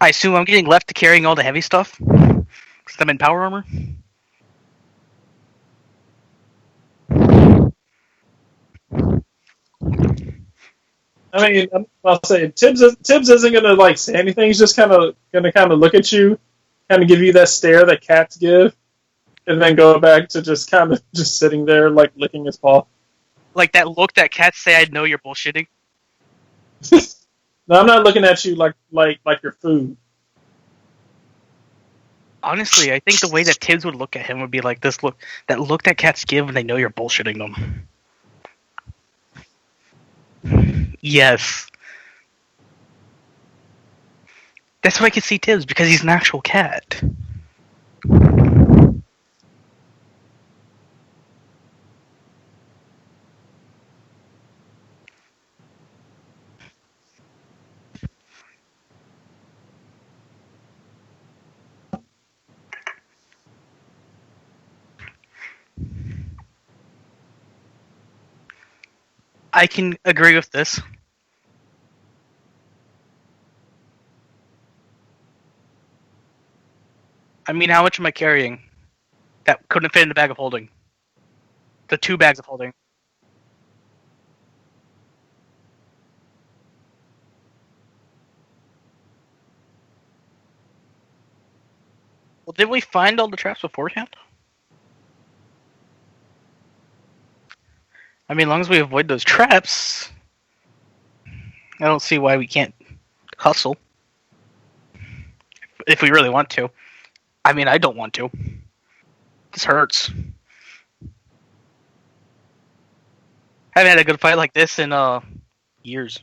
I assume I'm getting left to carrying all the heavy stuff? Because I'm in power armor? I mean, I'll say Tibbs isn't gonna like say anything. He's just gonna look at you, kind of give you that stare that cats give, and then go back to just kind of just sitting there like licking his paw. Like that look that cats say I know you're bullshitting? No, I'm not looking at you like your food. Honestly, I think the way that Tibbs would look at him would be like this look that cats give when they know you're bullshitting them. Yes. That's why I can see Tibbs, because he's an actual cat. I can agree with this. I mean, how much am I carrying? That couldn't fit in the bag of holding. The 2 bags of holding. Well, didn't we find all the traps beforehand? I mean, as long as we avoid those traps, I don't see why we can't hustle if we really want to. I mean, I don't want to. This hurts. Haven't had a good fight like this in years.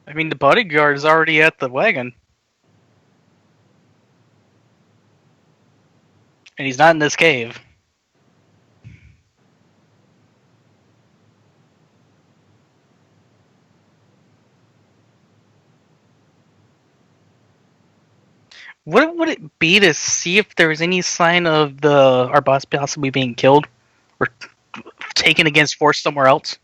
I mean, the bodyguard is already at the wagon, and he's not in this cave. What would it be to see if there was any sign of our boss possibly being killed or taken against force somewhere else?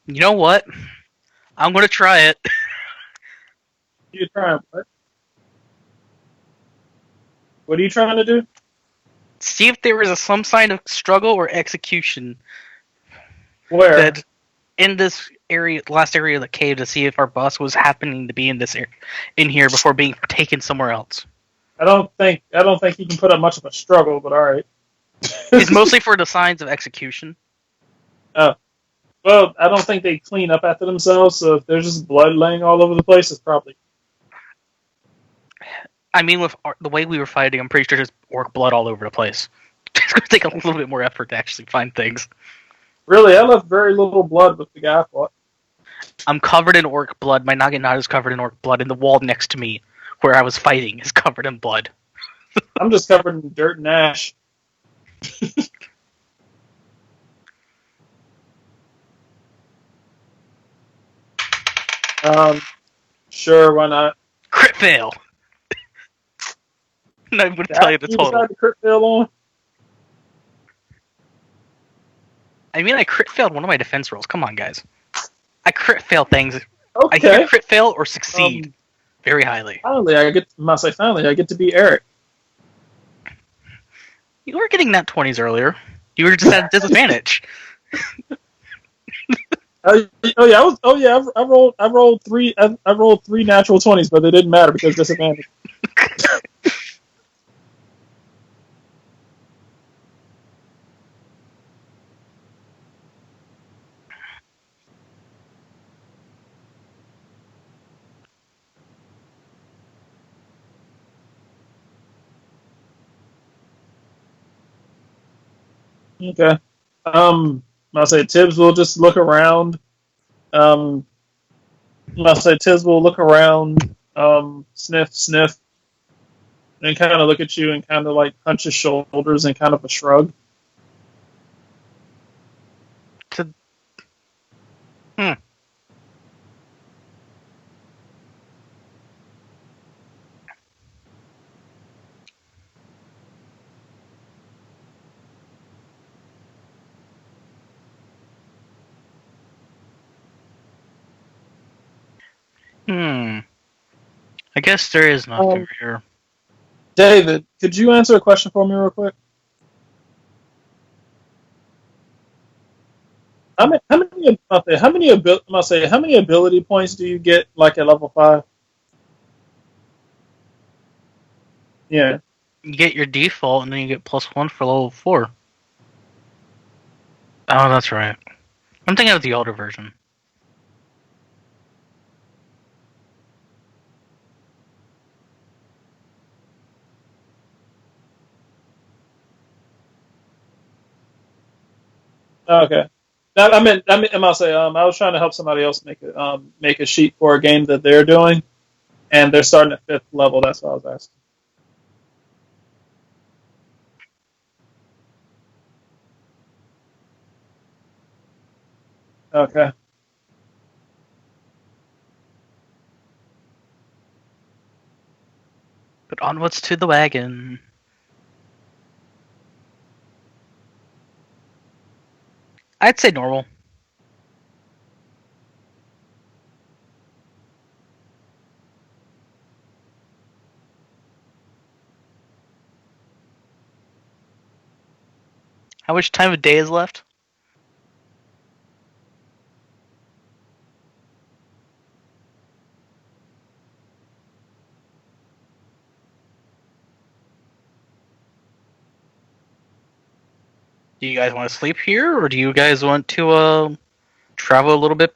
You know what? I'm gonna try it. You trying what? What are you trying to do? See if there was some sign of struggle or execution Where? that in this area, last area of the cave, to see if our boss was happening to be in here before being taken somewhere else. I don't think he can put up much of a struggle, but all right. It's mostly for the signs of execution. Oh. Well, I don't think they clean up after themselves, so if there's just blood laying all over the place, it's probably... I mean, with the way we were fighting, I'm pretty sure there's orc blood all over the place. It's going to take a little bit more effort to actually find things. Really, I left very little blood with the guy I fought. I'm covered in orc blood. My Naginata is covered in orc blood, and the wall next to me, where I was fighting, is covered in blood. I'm just covered in dirt and ash. Sure, why not? Crit fail! And I'm going to tell you the You total. decided to crit fail on? I mean, I crit failed one of my defense rolls. Come on, guys. I crit fail things. I Okay. either crit fail or succeed very highly. Finally, I get to be Eric. You were getting nat 20s earlier. You were just at a disadvantage. I rolled three natural 20s, but they didn't matter because disadvantage. Okay. I'll say Tibbs will just look around. I'll say Tibbs will look around, sniff, and kind of look at you and kind of like hunch his shoulders and kind of a shrug. Hmm. I guess there is nothing here. David, could you answer a question for me real quick? How many ability points do you get like at level 5? Yeah. You get your default, and then you get +1 for level 4. Oh, that's right. I'm thinking of the older version. Okay. I must say, I was trying to help somebody else make a sheet for a game that they're doing, and they're starting at 5th level. That's what I was asking. Okay. But onwards to the wagon. I'd say normal. How much time of day is left? Do you guys want to sleep here, or do you guys want to travel a little bit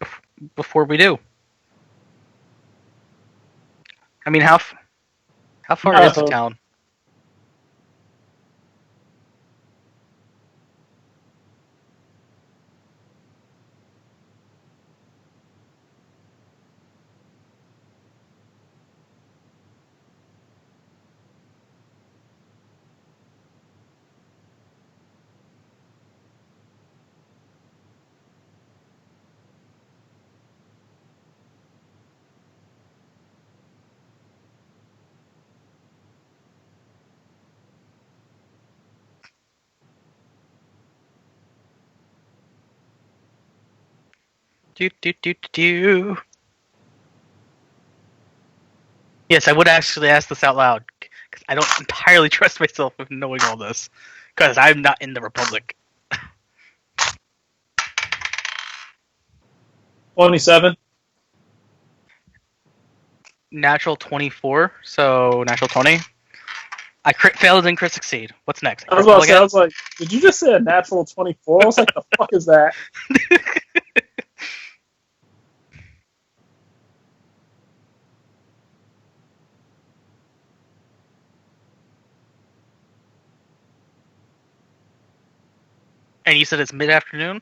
before we do? I mean, how far is the No. town? Do do do do do. Yes, I would actually ask this out loud because I don't entirely trust myself with knowing all this because I'm not in the Republic. 27. Natural 24, so natural 20. I crit failed and crit succeed. What's next? I I was crit about fail to say, I again? was like, did you just say a natural 24? I was like, the fuck is that? And you said it's mid afternoon?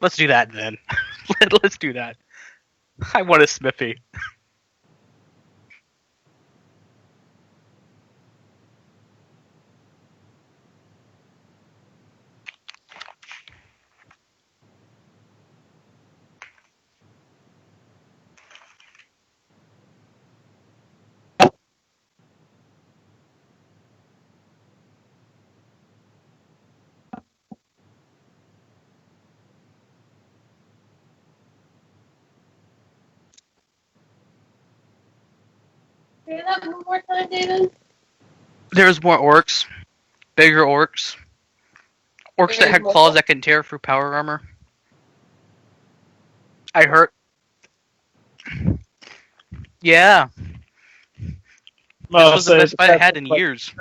Let's do that then. Let's do that. I want a smithy. Say that one more time, David. There's more orcs, bigger orcs, orcs that There's had more. claws that can tear through power armor. I heard. Yeah, this No, was the say best the fight I cats had look in like, years.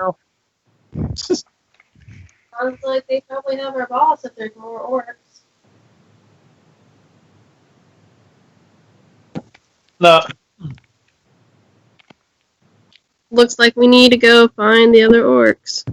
Sounds like they probably have our boss if there's more orcs. no, Looks like we need to go find the other orcs.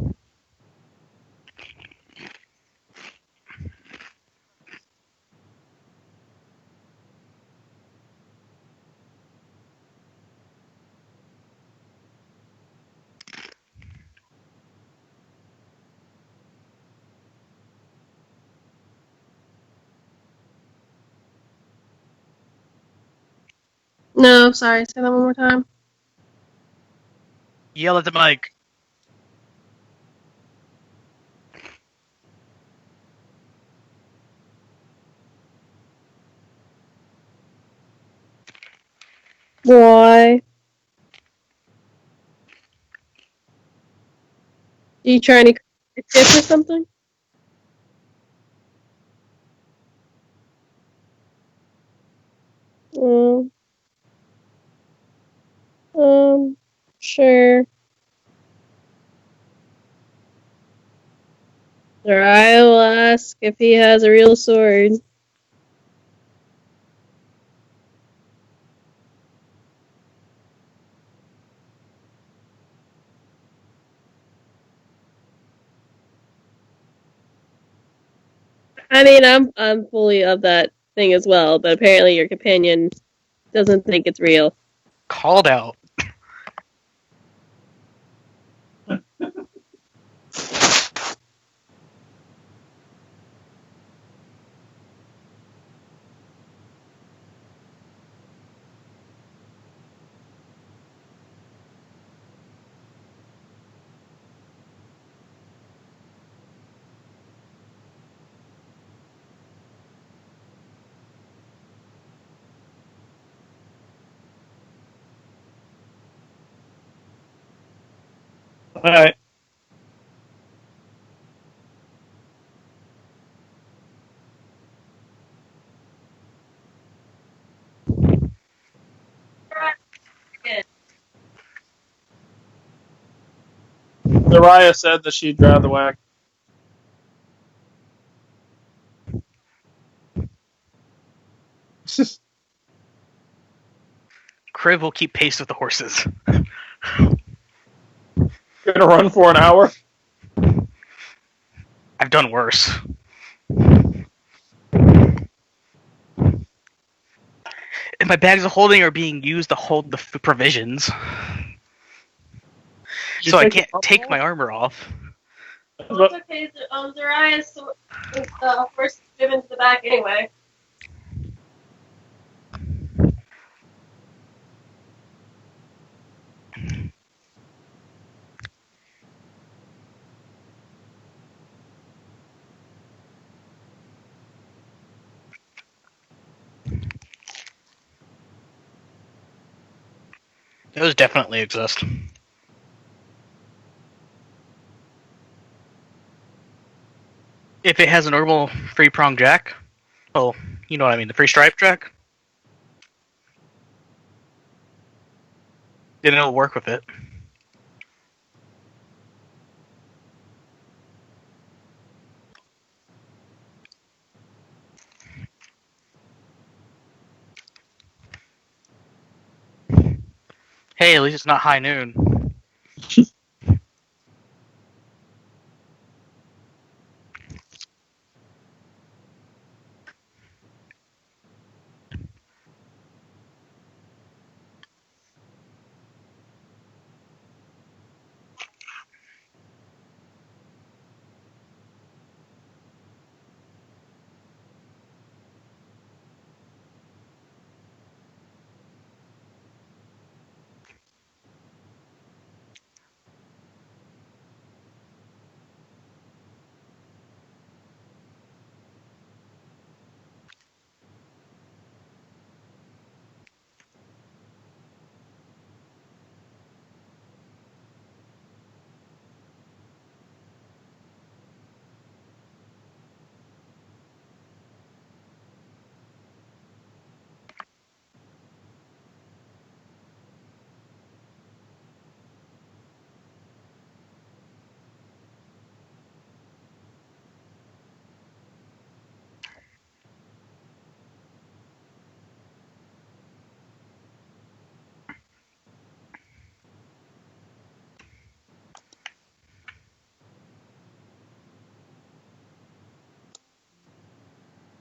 No, sorry, say that one more time. Yell at the mic. Why? Are you trying to create a ship or something? Um, sure. Or I will ask if he has a real sword. I mean, I'm fully of that thing as well, but apparently your companion doesn't think it's real. Called out. All right. Dariah said that she'd drive the wagon. Crib will keep pace with the horses. Gonna run for an hour. I've done worse. And my bags of holding are being used to hold the provisions. Did you So I take the can't pump take off? my armor off. Well, it's okay. Zariah's horse is driven to the back anyway. Those definitely exist. If it has a normal free prong jack, well, you know what I mean, the free stripe jack, then it'll work with it. Hey, at least it's not high noon.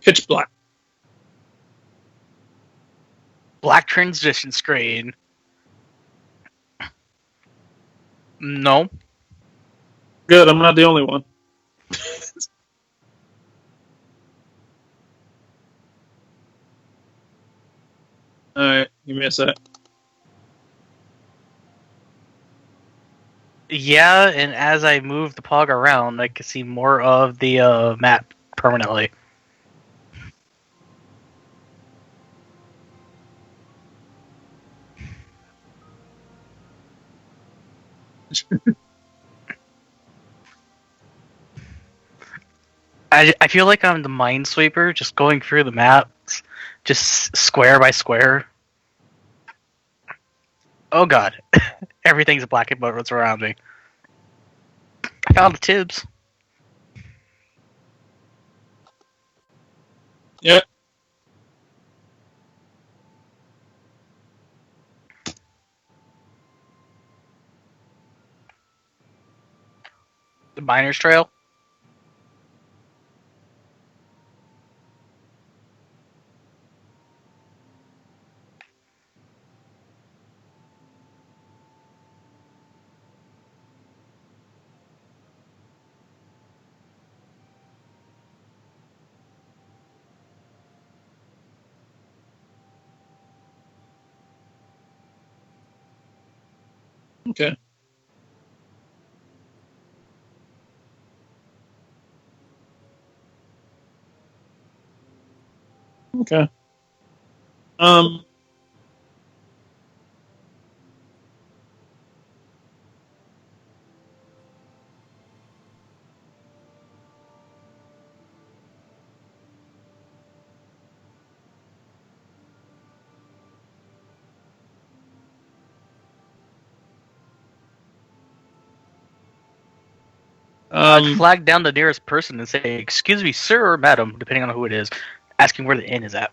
Pitch black. Black transition screen. No. Good. I'm not the only one. All right. Give me a sec. Yeah, and as I move the pog around, I can see more of the map permanently. I feel like I'm the minesweeper, just going through the maps, just square by square. Oh god, everything's black and what's around me. I found the Tibbs. Yep. The Miner's Trail. Okay. Okay. Um. I'd Um, flag down the nearest person and say, "Excuse me, sir or madam," depending on who it is, asking where the inn is at.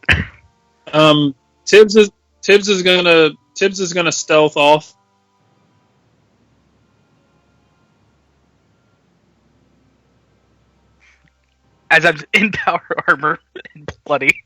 um, Tibbs is Tibbs is gonna stealth off. As I'm in power armor and bloody.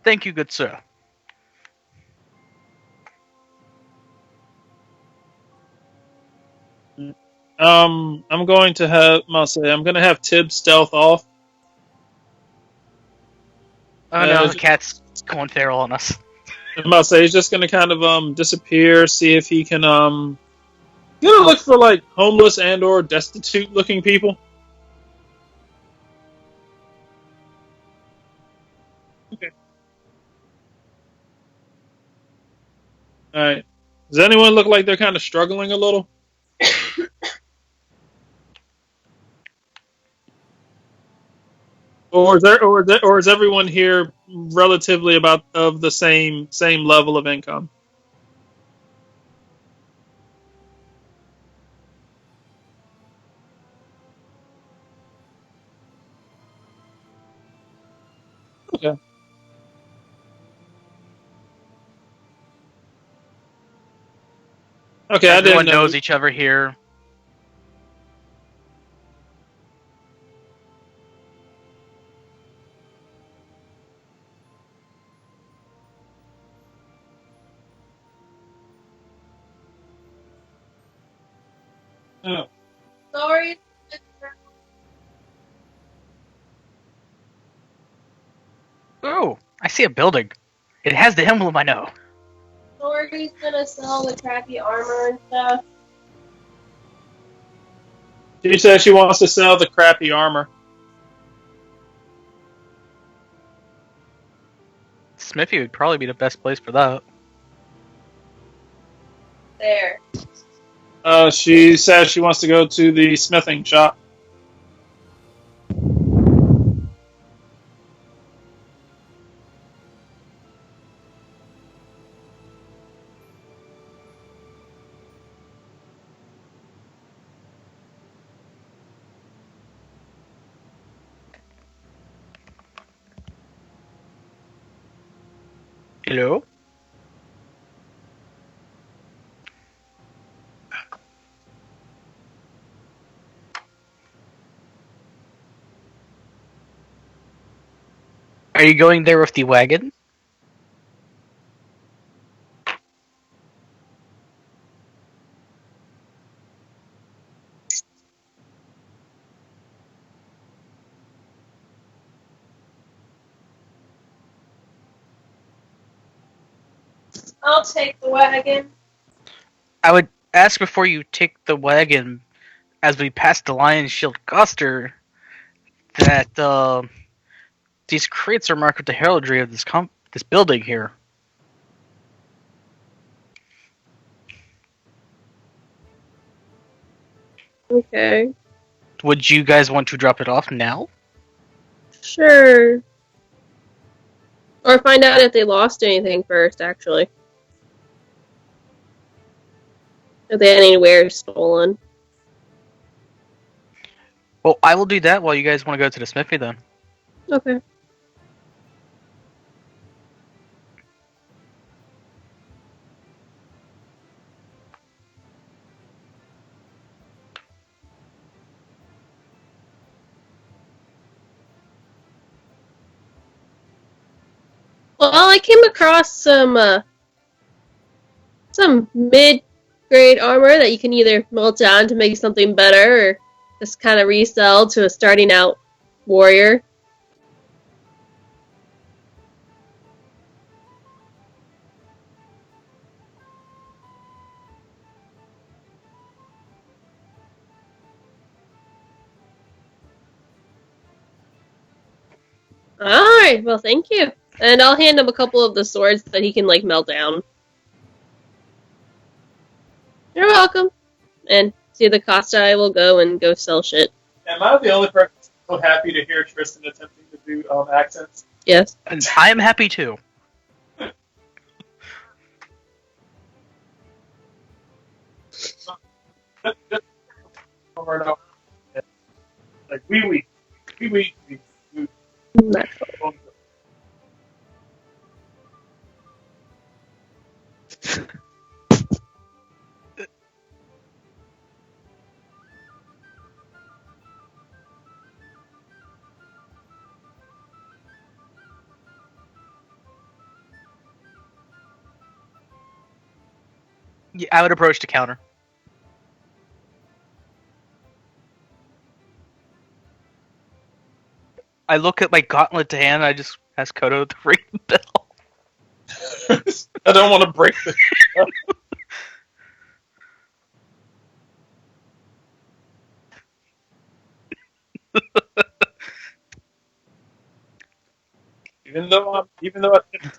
Thank you, good sir. I'm going to have I'm gonna have Tibbs stealth off. Oh no, the Just, cat's going feral on us. he's just gonna kind of disappear, see if he can gonna look for like homeless and or destitute looking people. Okay. All right. Does anyone look like they're kind of struggling a little? Or is everyone here relatively about of the same level of income? Okay. Okay, I didn't Everyone know. knows each other here. Oh. Sorry. Oh, I see a building. It has the emblem I know. Sorry's gonna sell the crappy armor and stuff. She says she wants to sell the crappy armor. Smithy would probably be the best place for that. There. She says she wants to go to the smithing shop. Hello? Are you going there with the wagon? I'll take the wagon. I would ask before you take the wagon, as we pass the Lion's Shield Cluster, that these crates are marked with the heraldry of this building here. Okay. Would you guys want to drop it off now? Sure. Or find out if they lost anything first, actually. If they had any wares stolen. Well, I will do that while you guys want to go to the smithy then. Okay. Well, I came across some mid-grade armor that you can either melt down to make something better, or just kind of resell to a starting out warrior. Alright, well, thank you. And I'll hand him a couple of the swords that he can, like, melt down. You're welcome. And see the Costa, I will go sell shit. Am I the only person so happy to hear Tristan attempting to do accents? Yes. And I am happy too. Over and over. Like wee. That's all. Yeah, I would approach the counter. I look at my gauntlet to hand. I just ask Kodo to ring the bell. I don't want to break the. Even though I didn't.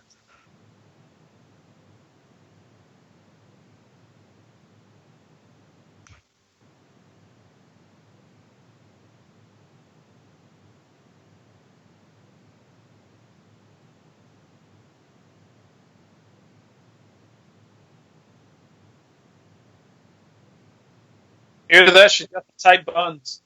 Either that, she's got the tight buns.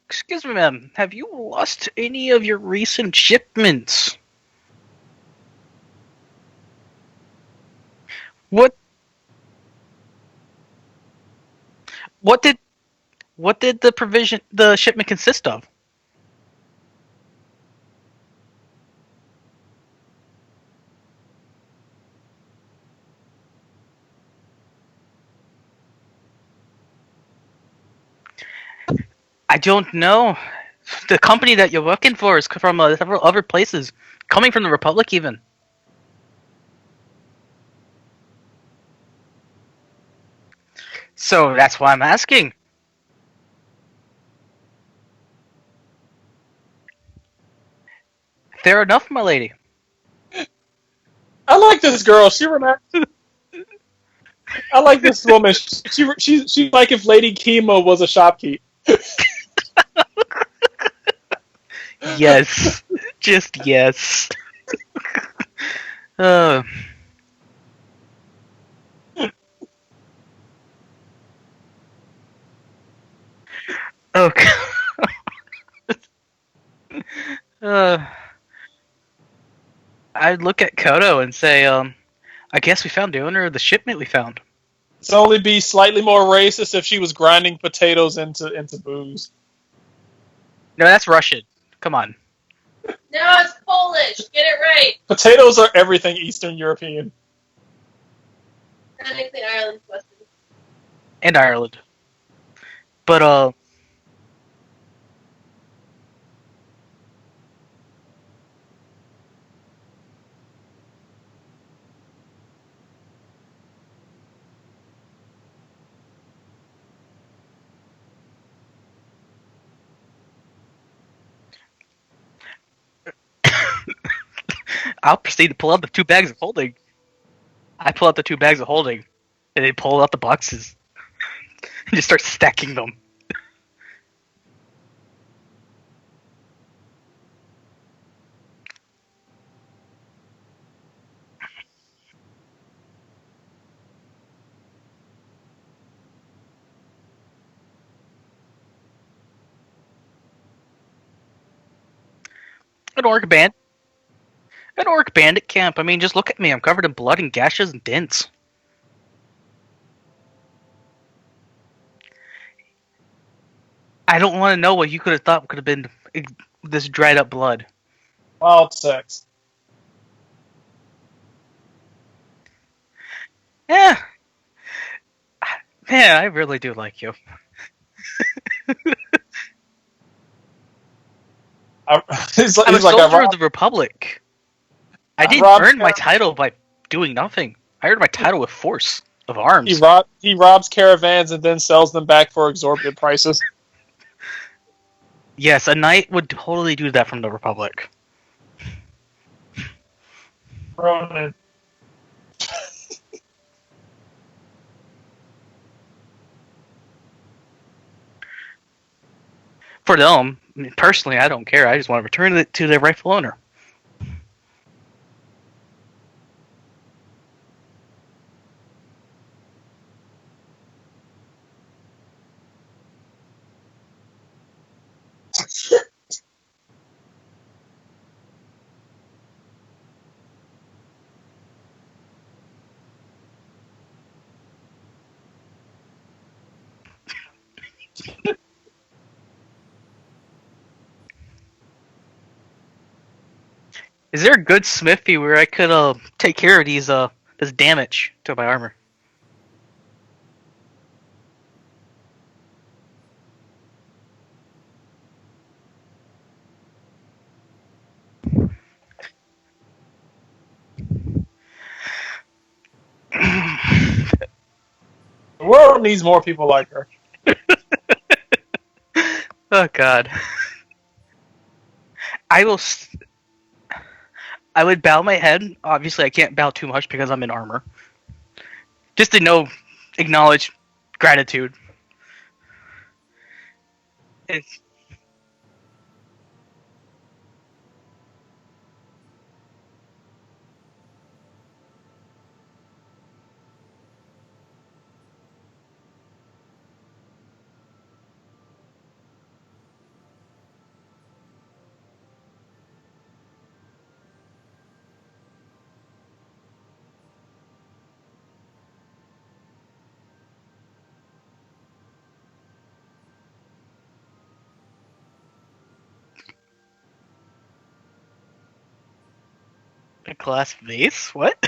Excuse me, ma'am. Have you lost any of your recent shipments? What? What did? What did the shipment consist of? I don't know. The company that you're working for is from several other places, coming from the Republic even. So that's why I'm asking. Fair enough, my lady. I like this girl. She reminds. I like this woman. She's like if Lady Kima was a shopkeep. Yes. Just yes. Uh, okay. uh, I'd look at Kodo and say, I guess we found the owner of the shipment we found. It's only be slightly more racist if she was grinding potatoes into booze. No, that's Russian. Come on. No, it's Polish. Get it right. Potatoes are everything Eastern European. Technically, Ireland's Western. And Ireland. But, I'll proceed to pull out the 2 bags of holding. I pull out the 2 bags of holding, and they pull out the boxes. And just start stacking them. An orc band. An orc bandit camp. I mean, just look at me. I'm covered in blood and gashes and dents. I don't want to know what you could have thought could have been this dried up blood. Wild sex. Yeah. Man, I really do like you. He's I'm a like soldier of the Republic. I didn't earn my title by doing nothing. I earned my title with force. of arms. He robs caravans and then sells them back for exorbitant prices. Yes, a knight would totally do that from the Republic. Ronan. For them, personally, I don't care. I just want to return it to their rightful owner. Is there a good smithy where I could take care of this damage to my armor? The world needs more people like her. Oh God. I will. I would bow my head. Obviously, I can't bow too much because I'm in armor. Just to acknowledge gratitude. It's, a glass vase? What?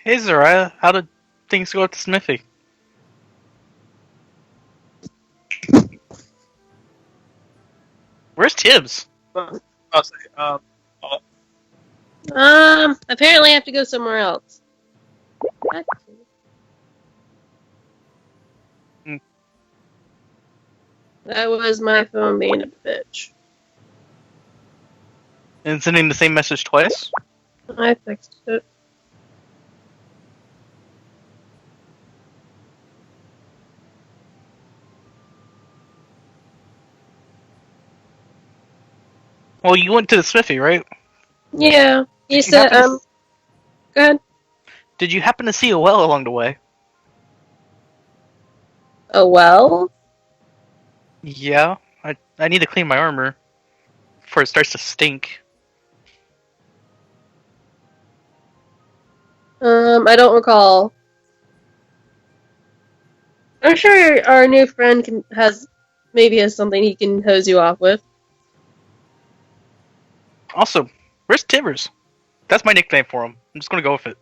Hey, Zariah, how did things go at the smithy? Where's Tibbs? I'll say, Apparently I have to go somewhere else. What? Hmm. That was my phone being a bitch. And sending the same message twice? I fixed it. Well, you went to the smithy, right? Yeah. You Did you said, happen to, go ahead. did you happen to see a well along the way? Oh, well? Yeah. I need to clean my armor before it starts to stink. I don't recall. I'm sure our new friend maybe has something he can hose you off with. Also, where's Tibbers? That's my nickname for him. I'm just gonna go with it.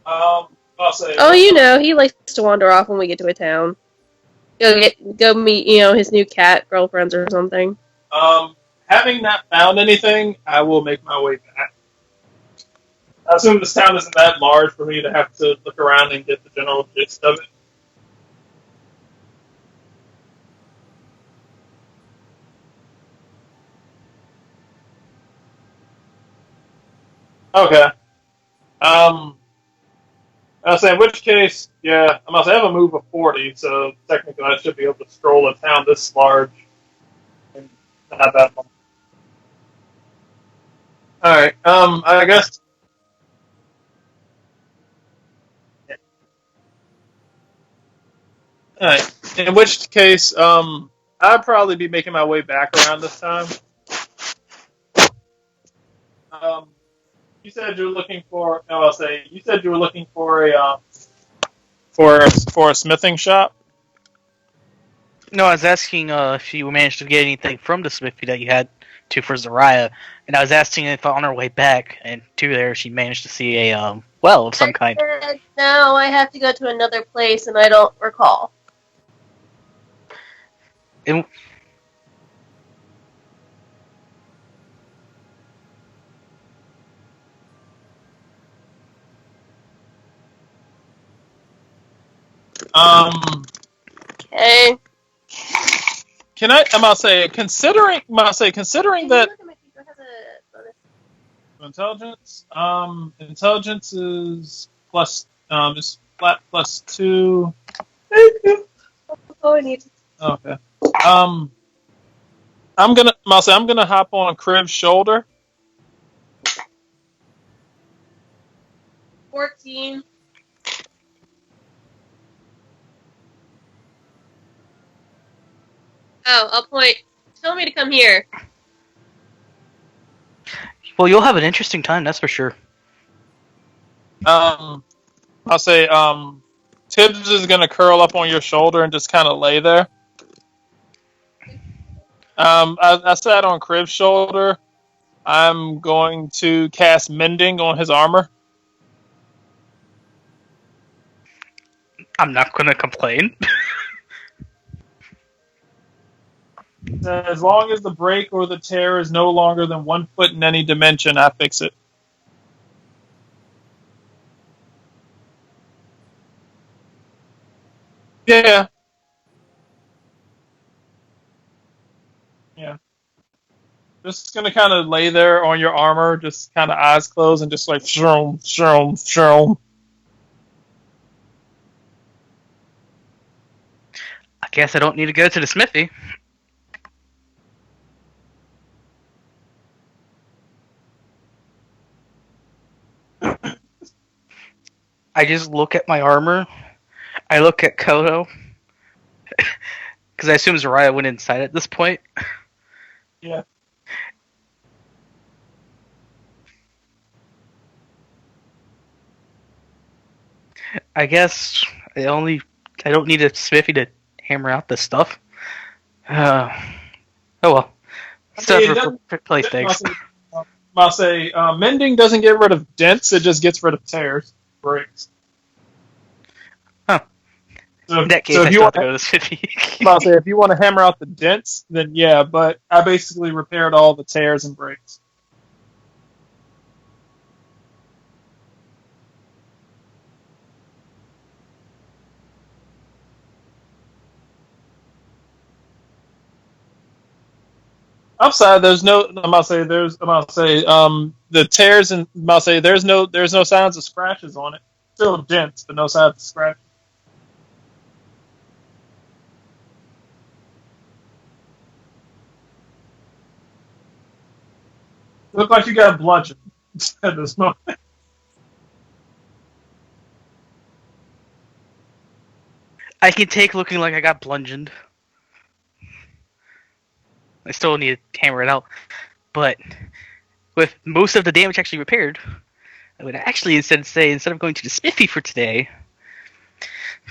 I'll say. Oh, he likes to wander off when we get to a town. Go meet, his new cat girlfriends or something. Having not found anything, I will make my way back. I assume this town isn't that large for me to have to look around and get the general gist of it. Okay. Um, I say, in which case, yeah, I'm gonna say I have a move of 40, so technically I should be able to stroll a town this large and not that long. All right. I guess. All right. In which case, I'd probably be making my way back around this time. Um, you said you were looking for. No, I'll say you said you were looking for a for a smithing shop. No, I was asking if you managed to get anything from the smithy that you had to for Zariah, and I was asking if on her way back and to there she managed to see a well of some I kind. said, no, I have to go to another place and I don't recall. And Um, Okay. can I? I'm gonna say considering Can you that look at my paper? It has a bonus. intelligence. Intelligence is plus is flat plus 2. Oh, I need to. Okay. Um, I'm gonna hop on Crib's shoulder. 14. Oh, I'll point. Tell me to come here. well, you'll have an interesting time, that's for sure. Um, I'll say Tibbs is gonna curl up on your shoulder and just kind of lay there. I sat on Crib's shoulder. I'm going to cast Mending on his armor. I'm not gonna complain. As long as the break or the tear is no longer than 1 foot in any dimension, I fix it. Yeah, yeah. Just gonna kind of lay there on your armor, just kind of eyes closed and just like shroom, shroom, shroom. I guess I don't need to go to the smithy. I just look at my armor. I look at Kodo because I assume Zariah went inside at this point. Yeah. I guess I don't need a smithy to hammer out this stuff. Uh, oh well. I Stuff mean, it for doesn't. place things. I'll say mending doesn't get rid of dents; it just gets rid of tears, breaks. Huh. So, In that so case, I if you still have want, to go to the smithy. I'll say if you want to hammer out the dents, then yeah. But I basically repaired all the tears and breaks. Upside, there's no. I'm gonna say the tears and I'm gonna say there's no signs of scratches on it. Still dents, but no signs of scratch. Look like you got bludgeoned at this moment. I can take looking like I got bludgeoned. I still need to hammer it out. But with most of the damage actually repaired, I would actually instead of going to the smithy for today,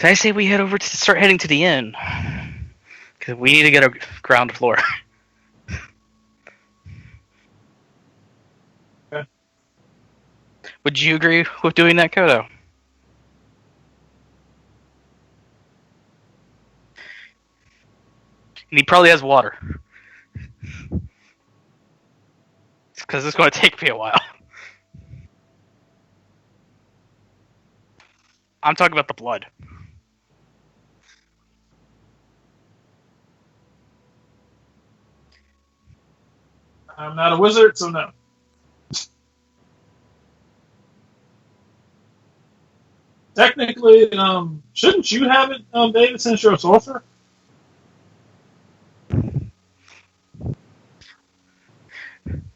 I say we head over to start heading to the inn because we need to get a ground floor. Okay. Would you agree with doing that, Kodo? And he probably has water because it's going to take me a while. I'm talking about the blood. I'm not a wizard, so no. technically, shouldn't you have it, David, since you're a sorcerer?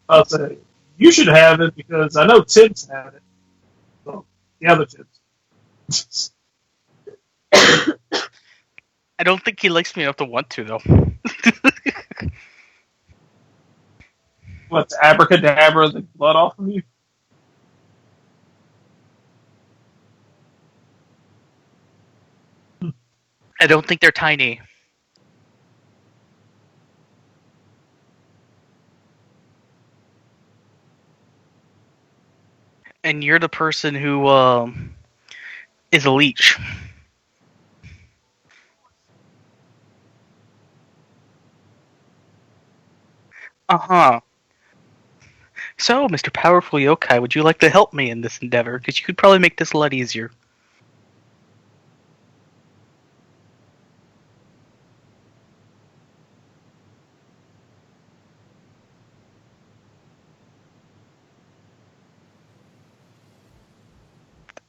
I'll say you should have it because I know Tibbs had it. So the other Tibbs. I don't think he likes me enough to want to, though. What's abracadabra the blood off of you? I don't think they're tiny. And you're the person who is a leech. Uh-huh. So, Mr. Powerful Yokai, would you like to help me in this endeavor? Because you could probably make this a lot easier.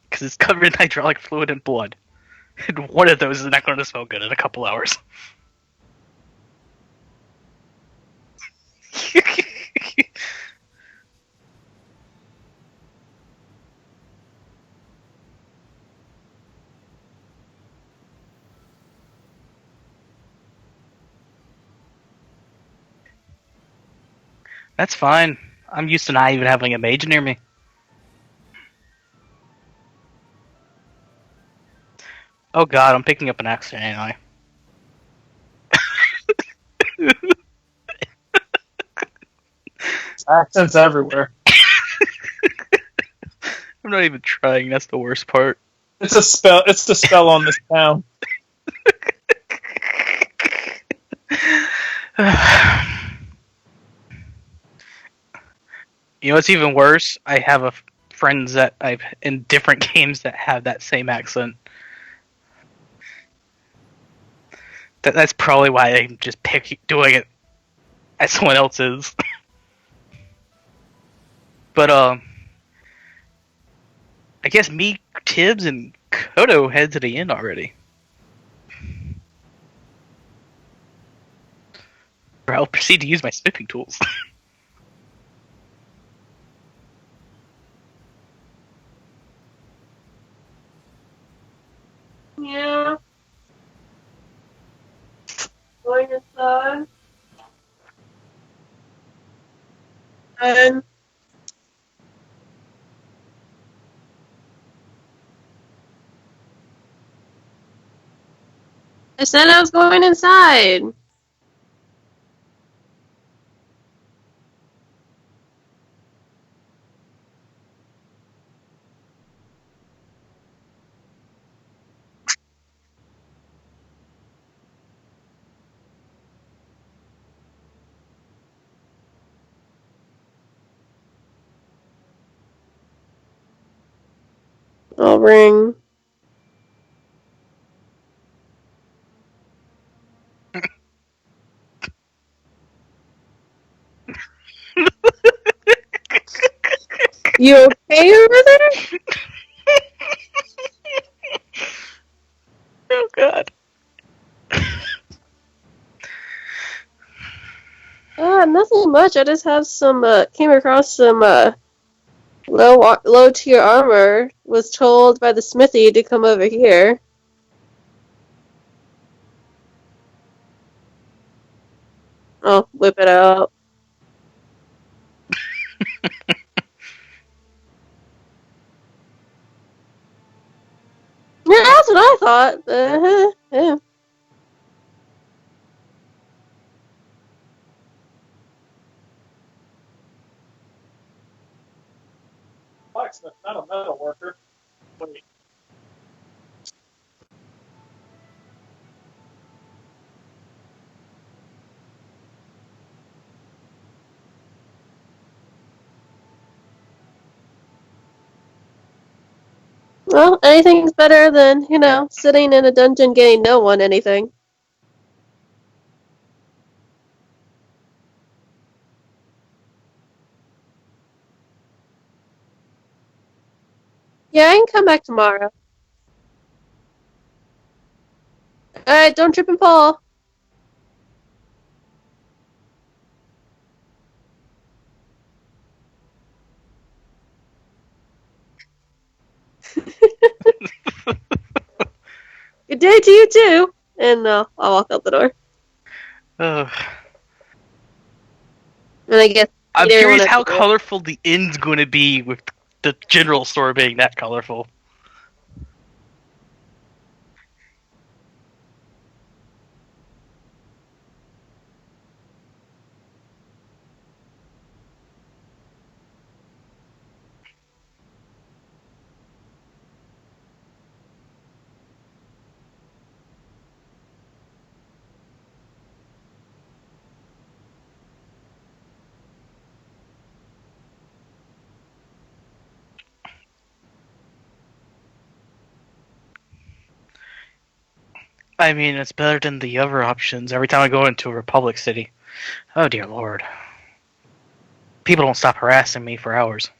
Because it's covered in hydraulic fluid and blood. And one of those is not going to smell good in a couple hours. That's fine. I'm used to not even having a mage near me. Oh god, I'm picking up an accent anyway. Accents everywhere. I'm not even trying, that's the worst part. It's a spell. It's the spell on this town. You know what's even worse? I have friends that I've in different games that have that same accent. That's probably why I'm just doing it as someone else's. But I guess me, Tibbs, and Kodo head to the inn already. Or I'll proceed to use my sniffing tools. Yeah. Going inside. And I said I was going inside. I'll ring. You okay over there? Oh god. Nothing much. I just have some, came across some, low tier armor. Was told by the smithy to come over here. I'll whip it out. Yeah, that's what I thought. Yeah. Blacksmith, not a metal worker. Wait. Well, anything's better than, sitting in a dungeon getting no one anything. Yeah, I can come back tomorrow. Alright, don't trip and fall. Good day to you too. And I'll walk out the door. Ugh. And I guess I'm Peter curious wanted how to go. colorful the inn's going to be with the general store being that colorful. I mean, it's better than the other options every time I go into a Republic City. Oh, dear lord. People don't stop harassing me for hours.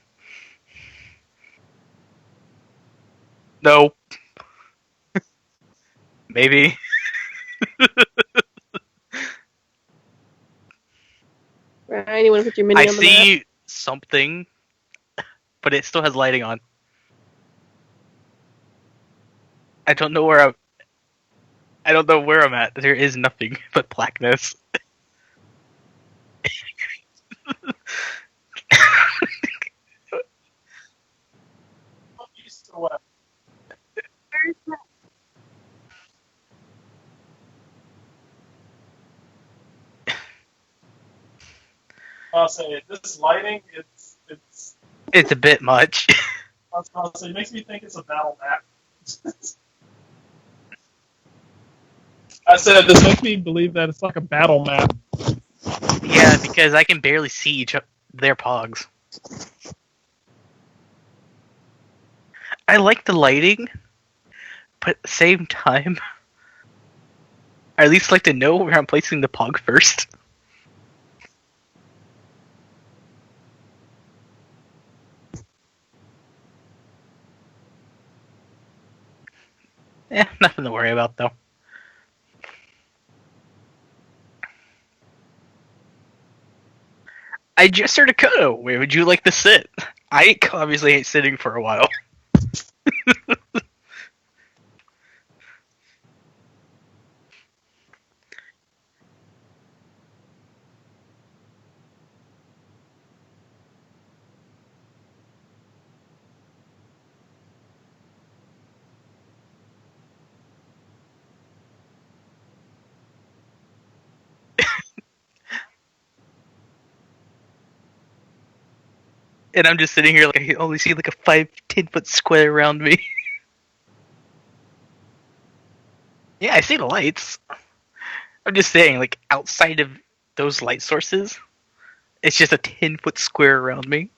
No. Maybe. Ryan, you want to put your mini I on the map? see something, but it still has lighting on. I don't know where I don't know where I'm at. There is nothing but blackness. East or west? I'll say this lighting, it's. It's a bit much. I'll say it makes me think it's a battle map. I said this makes me believe that it's like a battle map. Yeah, because I can barely see their pogs. I like the lighting, but at the same time, I at least like to know where I'm placing the pog first. Nothing to worry about though. I just heard a Kodo. Where would you like to sit? I obviously ain't sitting for a while. And I'm just sitting here like I can only see like a 5-10 foot square around me. Yeah, I see the lights. I'm just saying, like outside of those light sources, it's just a 10 foot square around me.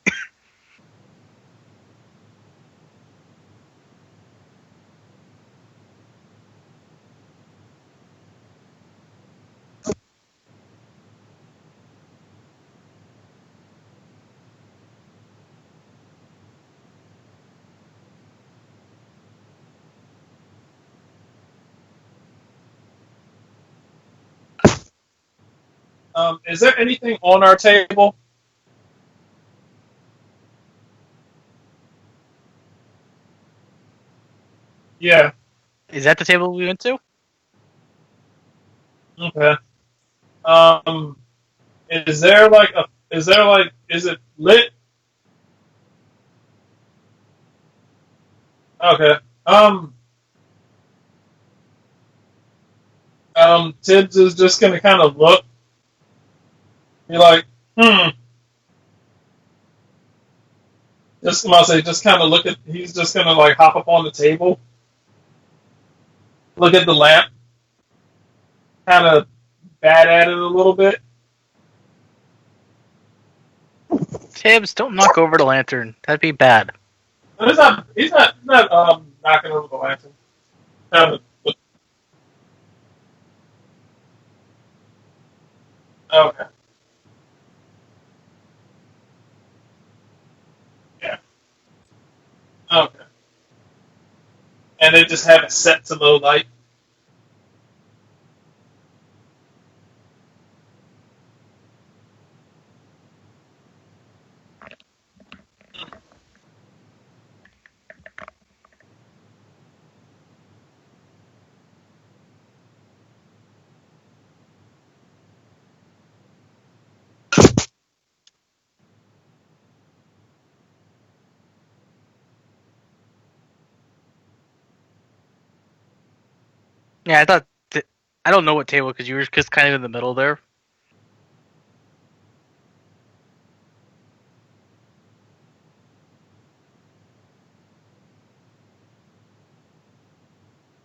Is there anything on our table? Yeah. Is that the table we went to? Okay. Um, is there like a? Is there like? Is it lit? Okay. Um. Tibbs is just gonna kind of look, be like, hmm. Just I'm about to say, just kind of look at. He's just gonna like hop up on the table, look at the lamp, kind of bat at it a little bit. Tibbs, don't knock over the lantern. That'd be bad. But it's not. He's not knocking over the lantern. Kind of. Okay. Yeah. Okay. And they just have it set to low light. Yeah, I thought. I don't know what table because you were just kind of in the middle there.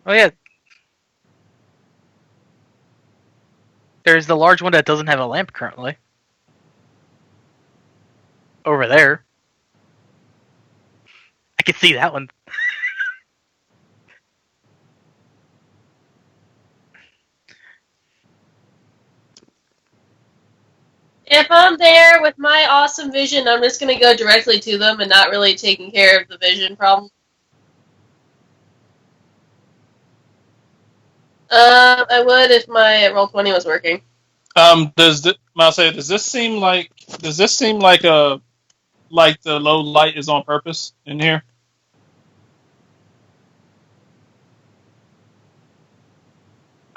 Oh yeah, there's the large one that doesn't have a lamp currently. Over there, I can see that one. If I'm there with my awesome vision, I'm just gonna go directly to them and not really taking care of the vision problem. I would if my Roll20 was working. Does this seem like a like the low light is on purpose in here?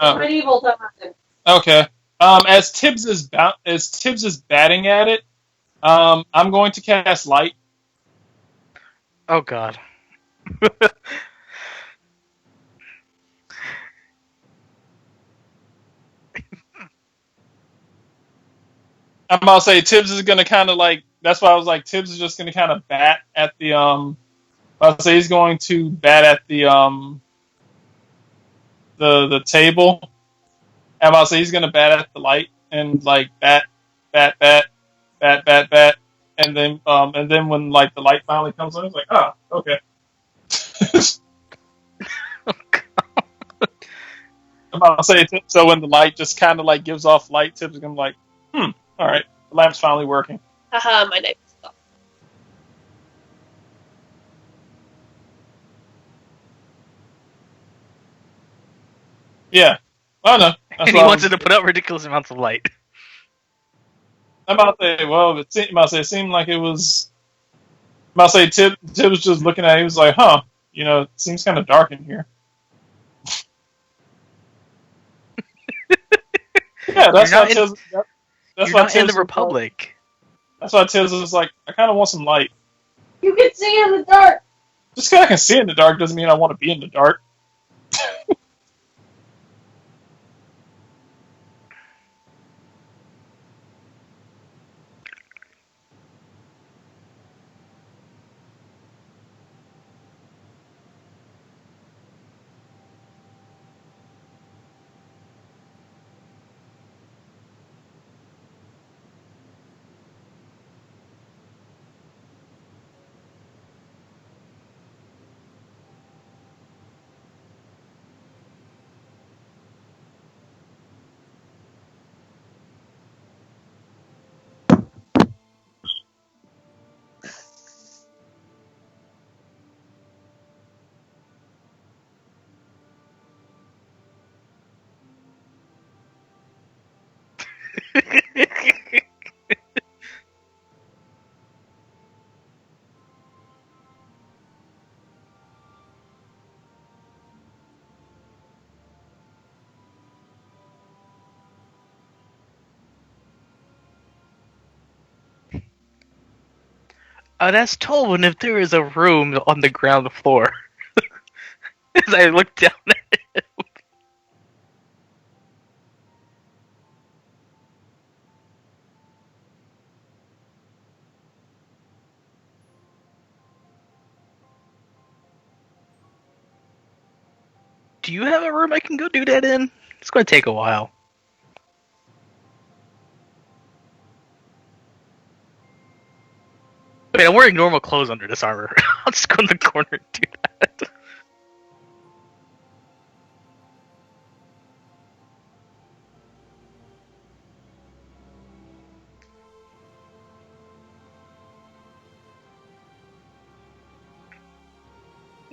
Oh, Medieval time. okay. As Tibbs is batting at it, I'm going to cast light. Oh god. I'm about to say Tibbs is going to kind of like. That's why I was like Tibbs is just going to kind of bat at the I'll say he's going to bat at the table. I'm about to say he's going to bat at the light and like bat bat bat bat bat bat, and then when like the light finally comes on, it's like okay. I'm about to say so when the light just kind of like gives off light, Tibbs is going to be like all right, the lamp's finally working. Haha, my knife is off. Yeah. Oh no. And he wanted to put out ridiculous amounts of light. I'm about to say, well, it seemed like it was. I'm about to say, Tib was just looking at it. He was like, huh, it seems kind of dark in here. Yeah, that's why Tibbs. That's You're why not Tibbs in the was Republic. Like, that's why Tibbs was like, I kind of want some light. You can see in the dark. Just because I can see in the dark doesn't mean I want to be in the dark. That's Tolwyn if there is a room on the ground floor. As I look down at it. Do you have a room I can go do that in? It's going to take a while. I mean, I'm wearing normal clothes under this armor. I'll just go in the corner and do that.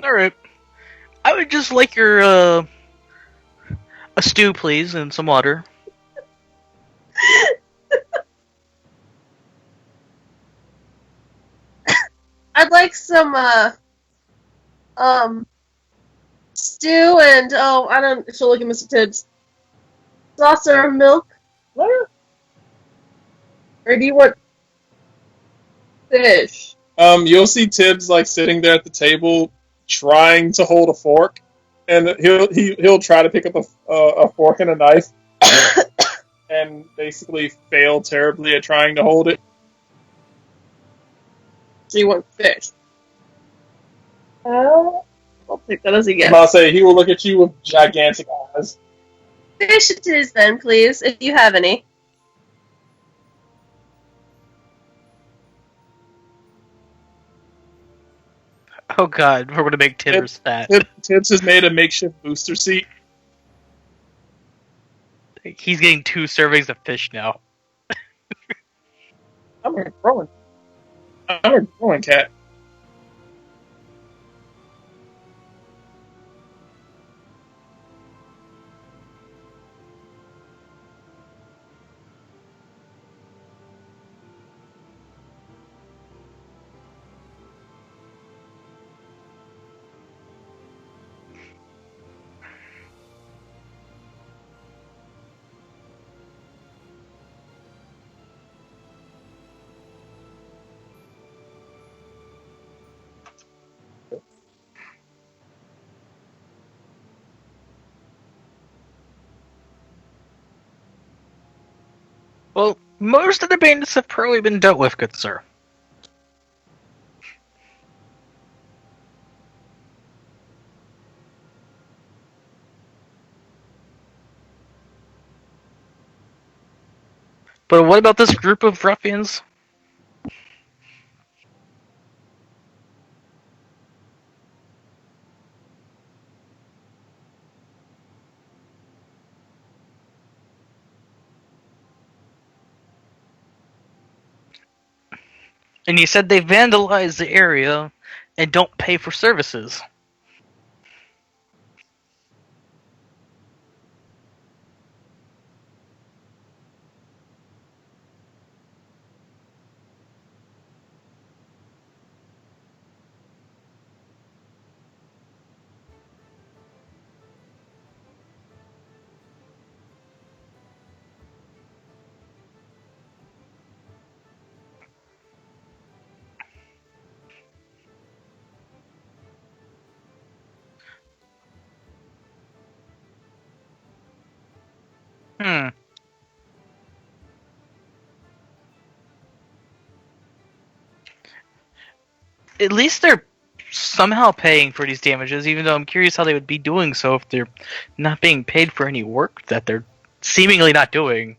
Alright. I would just like your, a stew, please, and some water. I'd like some stew and I don't. She'll look at Mr. Tibbs. Saucer of milk. What? Or do you want fish? You'll see Tibbs like sitting there at the table trying to hold a fork, and he'll try to pick up a fork and a knife, and basically fail terribly at trying to hold it. So you want fish? I'll take that as a And I'll yes. say he will look at you with gigantic eyes. Fish it is then, please, if you have any. Oh god, we're gonna make Tibbers fat. Tibbs has made a makeshift booster seat. He's getting 2 servings of fish now. I'm a growing. I'm a growing cat. Well, most of the bandits have probably been dealt with, good sir. But what about this group of ruffians? And you said they vandalize the area and don't pay for services. Hmm. At least they're somehow paying for these damages, even though I'm curious how they would be doing so if they're not being paid for any work that they're seemingly not doing.